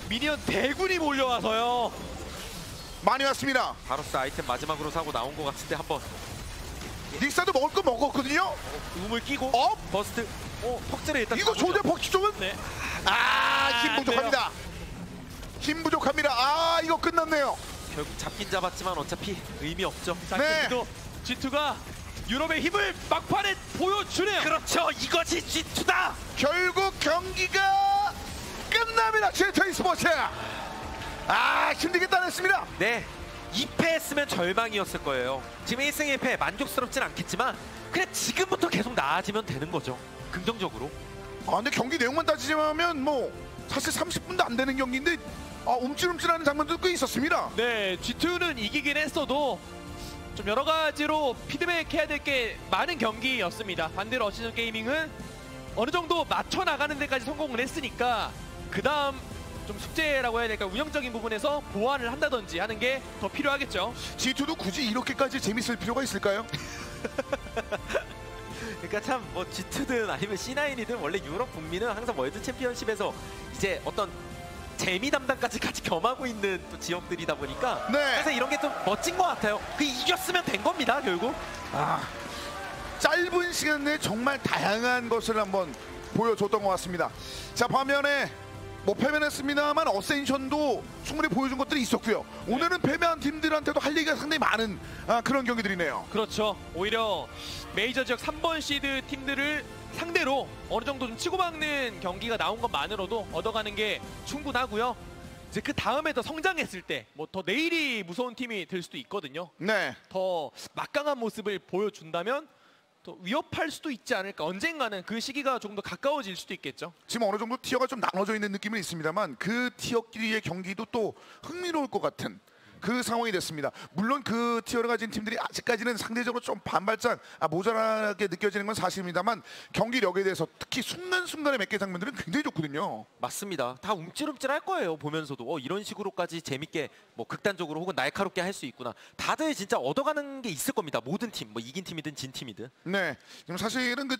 [SPEAKER 6] 미니언 대군이 몰려와서요.
[SPEAKER 4] 많이 왔습니다.
[SPEAKER 5] 바로스 아이템 마지막으로 사고 나온 것 같은데 한번
[SPEAKER 4] 닉사도 먹을 거 먹었거든요.
[SPEAKER 5] 우물 끼고 버스트. 퍽즈를 일단
[SPEAKER 4] 이거
[SPEAKER 5] 잡으죠.
[SPEAKER 4] 조대 폭주 쪽은
[SPEAKER 6] 네.
[SPEAKER 4] 힘 부족합니다. 힘 부족합니다. 이거 끝났네요.
[SPEAKER 5] 결국 잡긴 잡았지만 어차피 의미 없죠.
[SPEAKER 6] 자,
[SPEAKER 4] 네.
[SPEAKER 6] 그래도 G2가 유럽의 힘을 막판에 보여주네요.
[SPEAKER 5] 그렇죠. 이것이 G2다.
[SPEAKER 4] 결국 경기가 끝납니다. G2 스포츠. 힘들게 따냈습니다.
[SPEAKER 5] 네. 2패했으면 절망이었을 거예요. 지금 1승 1패 만족스럽진 않겠지만 그래 지금부터 계속 나아지면 되는 거죠. 긍정적으로.
[SPEAKER 4] 근데 경기 내용만 따지자면 뭐 사실 30분도 안 되는 경기인데 움찔움찔하는 장면도 꽤 있었습니다.
[SPEAKER 6] 네, G2는 이기긴 했어도 좀 여러 가지로 피드백해야 될 게 많은 경기였습니다. 반대로 어시전 게이밍은 어느 정도 맞춰 나가는 데까지 성공을 했으니까 그 다음 좀 숙제라고 해야 될까 운영적인 부분에서 보완을 한다든지 하는 게 더 필요하겠죠.
[SPEAKER 4] G2도 굳이 이렇게까지 재밌을 필요가 있을까요?
[SPEAKER 5] 그러니까 참 뭐 G2든 아니면 C9이든 원래 유럽 북미는 항상 월드 챔피언십에서 이제 어떤 재미 담당까지 같이 겸하고 있는 또 지역들이다 보니까
[SPEAKER 4] 네.
[SPEAKER 5] 그래서 이런 게 좀 멋진 것 같아요. 그 이겼으면 된 겁니다 결국.
[SPEAKER 4] 짧은 시간 내에 정말 다양한 것을 한번 보여줬던 것 같습니다. 자, 반면에 뭐 패배는 했습니다만 어센션도 충분히 보여준 것들이 있었고요. 오늘은 패배한 팀들한테도 할 얘기가 상당히 많은 그런 경기들이네요.
[SPEAKER 6] 그렇죠. 오히려 메이저 지역 3번 시드 팀들을 상대로 어느 정도 좀 치고박는 경기가 나온 것만으로도 얻어가는 게 충분하고요. 이제 그 다음에 더 성장했을 때 뭐 더 내일이 무서운 팀이 될 수도 있거든요.
[SPEAKER 4] 네.
[SPEAKER 6] 더 막강한 모습을 보여준다면 또 위협할 수도 있지 않을까. 언젠가는 그 시기가 조금 더 가까워질 수도 있겠죠.
[SPEAKER 4] 지금 어느 정도 티어가 좀 나눠져 있는 느낌은 있습니다만 그 티어끼리의 경기도 또 흥미로울 것 같은 그 상황이 됐습니다. 물론 그 티어를 가진 팀들이 아직까지는 상대적으로 좀 반발짝 모자라게 느껴지는 건 사실입니다만 경기력에 대해서 특히 순간순간의 몇 개 장면들은 굉장히 좋거든요.
[SPEAKER 5] 맞습니다. 다 움찔움찔할 거예요. 보면서도 이런 식으로까지 재밌게 뭐 극단적으로 혹은 날카롭게 할 수 있구나. 다들 진짜 얻어가는 게 있을 겁니다. 모든 팀, 뭐 이긴 팀이든 진 팀이든.
[SPEAKER 4] 네. 지금 사실은 그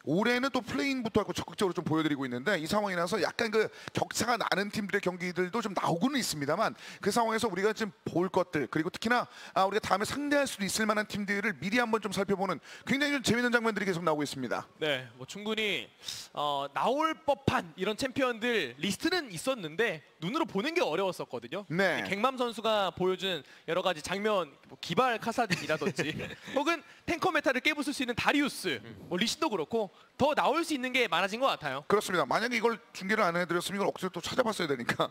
[SPEAKER 4] 올해는 또 플레인부터 하고 적극적으로 좀 보여드리고 있는데 이 상황이라서 약간 그 격차가 나는 팀들의 경기들도 좀 나오고는 있습니다만 그 상황에서 우리가 지금 볼 것들 그리고 특히나 우리가 다음에 상대할 수도 있을 만한 팀들을 미리 한번 좀 살펴보는 굉장히 좀 재밌는 장면들이 계속 나오고 있습니다.
[SPEAKER 6] 네, 뭐 충분히 나올 법한 이런 챔피언들 리스트는 있었는데 눈으로 보는 게 어려웠었거든요.
[SPEAKER 4] 네.
[SPEAKER 6] 갱맘 선수가 보여준 여러 가지 장면, 뭐 기발 카사딘이라든지 혹은 탱커 메타를 깨부술 수 있는 다리우스, 뭐 리신도 그렇고 더 나올 수 있는 게 많아진 것 같아요.
[SPEAKER 4] 그렇습니다. 만약에 이걸 중계를 안 해드렸으면 이걸 억지로 또 찾아봤어야 되니까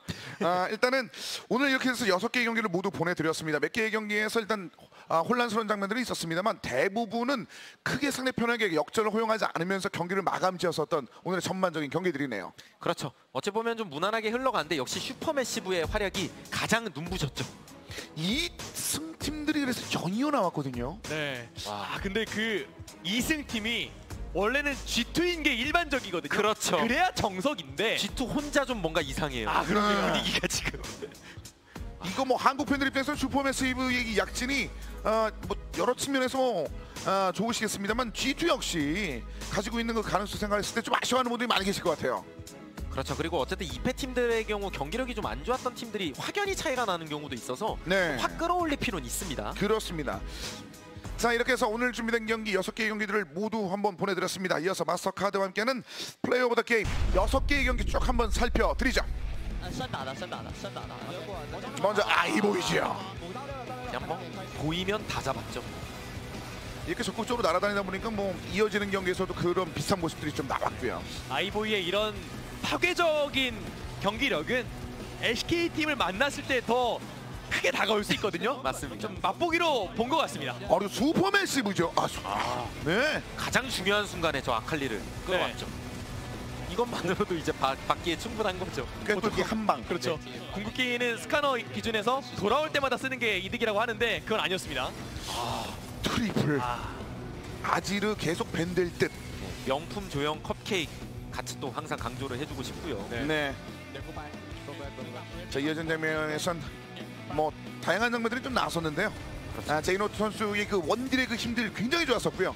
[SPEAKER 4] 일단은 오늘 이렇게 해서 6개의 경기를 모두 보내드렸습니다. 몇 개의 경기에서 일단 혼란스러운 장면들이 있었습니다만 대부분은 크게 상대편에게 역전을 허용하지 않으면서 경기를 마감지었었던 오늘의 전반적인 경기들이네요.
[SPEAKER 5] 그렇죠. 어찌 보면 좀 무난하게 흘러가는데 역시 슈퍼매시브의 활약이 가장 눈부셨죠.
[SPEAKER 4] 이 승팀들이 그래서 연이어 나왔거든요.
[SPEAKER 6] 네.
[SPEAKER 5] 와.
[SPEAKER 6] 근데 그 2승 팀이 원래는 G2인 게 일반적이거든요.
[SPEAKER 5] 그렇죠.
[SPEAKER 6] 그래야 정석인데.
[SPEAKER 5] G2 혼자 좀 뭔가 이상해요.
[SPEAKER 6] 그럼요.
[SPEAKER 5] 분위기가 지금.
[SPEAKER 4] 이거 뭐 한국 팬들 입장에서는 슈퍼매시브의 약진이 뭐 여러 측면에서 좋으시겠습니다만 G2 역시 가지고 있는 그 가능성 생각했을 때 좀 아쉬워하는 분들이 많이 계실 것 같아요.
[SPEAKER 5] 그렇죠. 그리고 어쨌든 2패 팀들의 경우 경기력이 좀 안 좋았던 팀들이 확연히 차이가 나는 경우도 있어서
[SPEAKER 4] 네.
[SPEAKER 5] 확 끌어올릴 필요는 있습니다.
[SPEAKER 4] 그렇습니다. 자 이렇게 해서 오늘 준비된 경기 6개의 경기들을 모두 한번 보내드렸습니다. 이어서 마스터카드와 함께하는 플레이 오브 더 게임 6개의 경기 쭉 한번 살펴드리죠. 먼저 아이보이즈요.
[SPEAKER 5] 그냥 뭐 보이면 다 잡았죠.
[SPEAKER 4] 이렇게 적극적으로 날아다니다 보니까 뭐 이어지는 경기에서도 그런 비슷한 모습들이 좀 나왔고요.
[SPEAKER 6] 아이보이의 이런 파괴적인 경기력은 SK팀을 만났을 때 더 크게 다가올 수 있거든요.
[SPEAKER 5] 맞습니다.
[SPEAKER 6] 좀 맛보기로 본 것 같습니다.
[SPEAKER 4] 그리고 슈퍼매시브죠. 네.
[SPEAKER 5] 가장 중요한 순간에 저 아칼리를 끌어왔죠. 이것만으로도 이제 받기에 충분한 거죠.
[SPEAKER 4] 그러니까 또 이게 한 방.
[SPEAKER 6] 그렇죠. 궁극기는 스카너 기준에서 돌아올 때마다 쓰는 게 이득이라고 하는데 그건 아니었습니다.
[SPEAKER 4] 트리플. 아지르 계속 밴될 듯.
[SPEAKER 5] 명품 조형 컵케이크 같이 또 항상 강조를 해주고 싶고요.
[SPEAKER 4] 네. 자 이어진 장면에선 뭐 다양한 장면들이 좀 나섰는데요. 제이노트 선수의 그 원딜의 그 힘들이 굉장히 좋았었고요.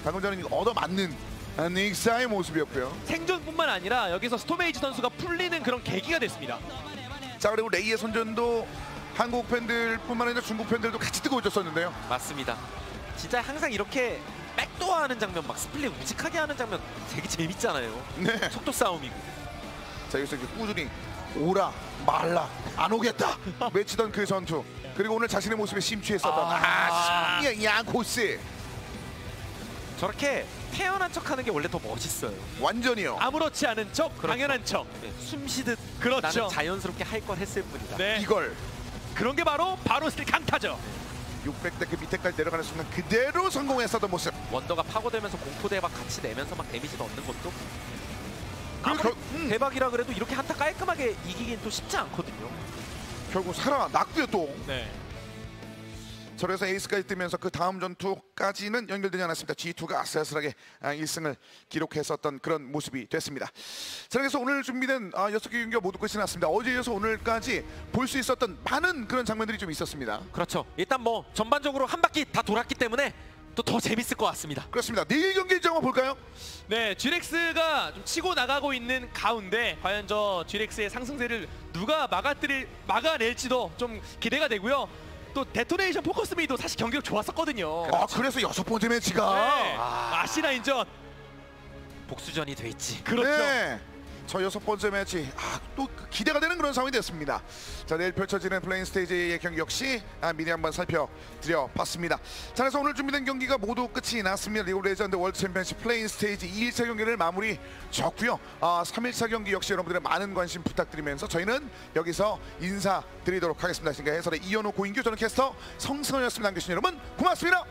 [SPEAKER 4] 방금 전에 얻어맞는 닉사의 모습이었고요.
[SPEAKER 6] 생존뿐만 아니라 여기서 스톰에이지 선수가 풀리는 그런 계기가 됐습니다.
[SPEAKER 4] 자 그리고 레이의 선전도 한국 팬들뿐만 아니라 중국 팬들도 같이 뜨고 있었는데요.
[SPEAKER 5] 맞습니다. 진짜 항상 이렇게 백도어하는 장면, 막 스플릿 우직하게 하는 장면 되게 재밌잖아요.
[SPEAKER 4] 네.
[SPEAKER 5] 속도 싸움이고.
[SPEAKER 4] 자 여기서 이제 꾸준히 오라 말라 안 오겠다 외치던 그 전투. 그리고 오늘 자신의 모습에 심취했었던 승리의 양코스.
[SPEAKER 5] 저렇게 태어난 척하는 게 원래 더 멋있어요.
[SPEAKER 4] 완전히요.
[SPEAKER 6] 아무렇지 않은 척,
[SPEAKER 5] 그렇죠.
[SPEAKER 6] 당연한 척.
[SPEAKER 5] 네, 숨 쉬듯
[SPEAKER 6] 그렇죠.
[SPEAKER 5] 나는 자연스럽게 할 걸 했을 뿐이다.
[SPEAKER 6] 네.
[SPEAKER 4] 이걸
[SPEAKER 6] 그런 게 바로 스틸 강타죠.
[SPEAKER 4] 600대 그 밑에까지 내려가는 순간 그대로 성공했었던 모습.
[SPEAKER 5] 원더가 파고들면서 공포 대박 같이 내면서 막 데미지 넣는 것도
[SPEAKER 4] 그리고
[SPEAKER 5] 대박이라 그래도 이렇게 한타 깔끔하게 이기긴 또 쉽지 않거든요.
[SPEAKER 4] 결국 살아났고요 또.
[SPEAKER 6] 네.
[SPEAKER 4] 저래서 에이스까지 뜨면서 그 다음 전투까지는 연결되지 않았습니다. G2가 아슬아슬하게 1승을 기록했었던 그런 모습이 됐습니다. 자, 그래서 오늘 준비된 6개 경기가 모두 끝이 났습니다. 어제 이어서 오늘까지 볼 수 있었던 많은 그런 장면들이 좀 있었습니다.
[SPEAKER 5] 그렇죠. 일단 뭐 전반적으로 한 바퀴 다 돌았기 때문에 또 더 재밌을 것 같습니다.
[SPEAKER 4] 그렇습니다. 내일 경기 일정 한번 볼까요?
[SPEAKER 6] 네, GRX가 좀 치고 나가고 있는 가운데 과연 저 GRX의 상승세를 누가 막아낼지도 좀 기대가 되고요. 또 데토네이션 포커스미도 사실 경기력 좋았었거든요.
[SPEAKER 4] 그래서 6번째 매치가
[SPEAKER 6] 네. 아시나인전
[SPEAKER 5] 복수전이 될지.
[SPEAKER 6] 그렇죠.
[SPEAKER 4] 네. 저 6번째 매치 또 기대가 되는 그런 상황이 됐습니다. 자 내일 펼쳐지는 플레인 스테이지의 경기 역시 미리 한번 살펴드려봤습니다. 자 그래서 오늘 준비된 경기가 모두 끝이 났습니다. 리그 오브 레전드 월드 챔피언십 플레인 스테이지 2일차 경기를 마무리 졌고요. 3일차 경기 역시 여러분들의 많은 관심 부탁드리면서 저희는 여기서 인사드리도록 하겠습니다. 지금까지 해설의 이현우 고인규, 저는 캐스터 성승현이었습니다. 함께해 주신 여러분 고맙습니다.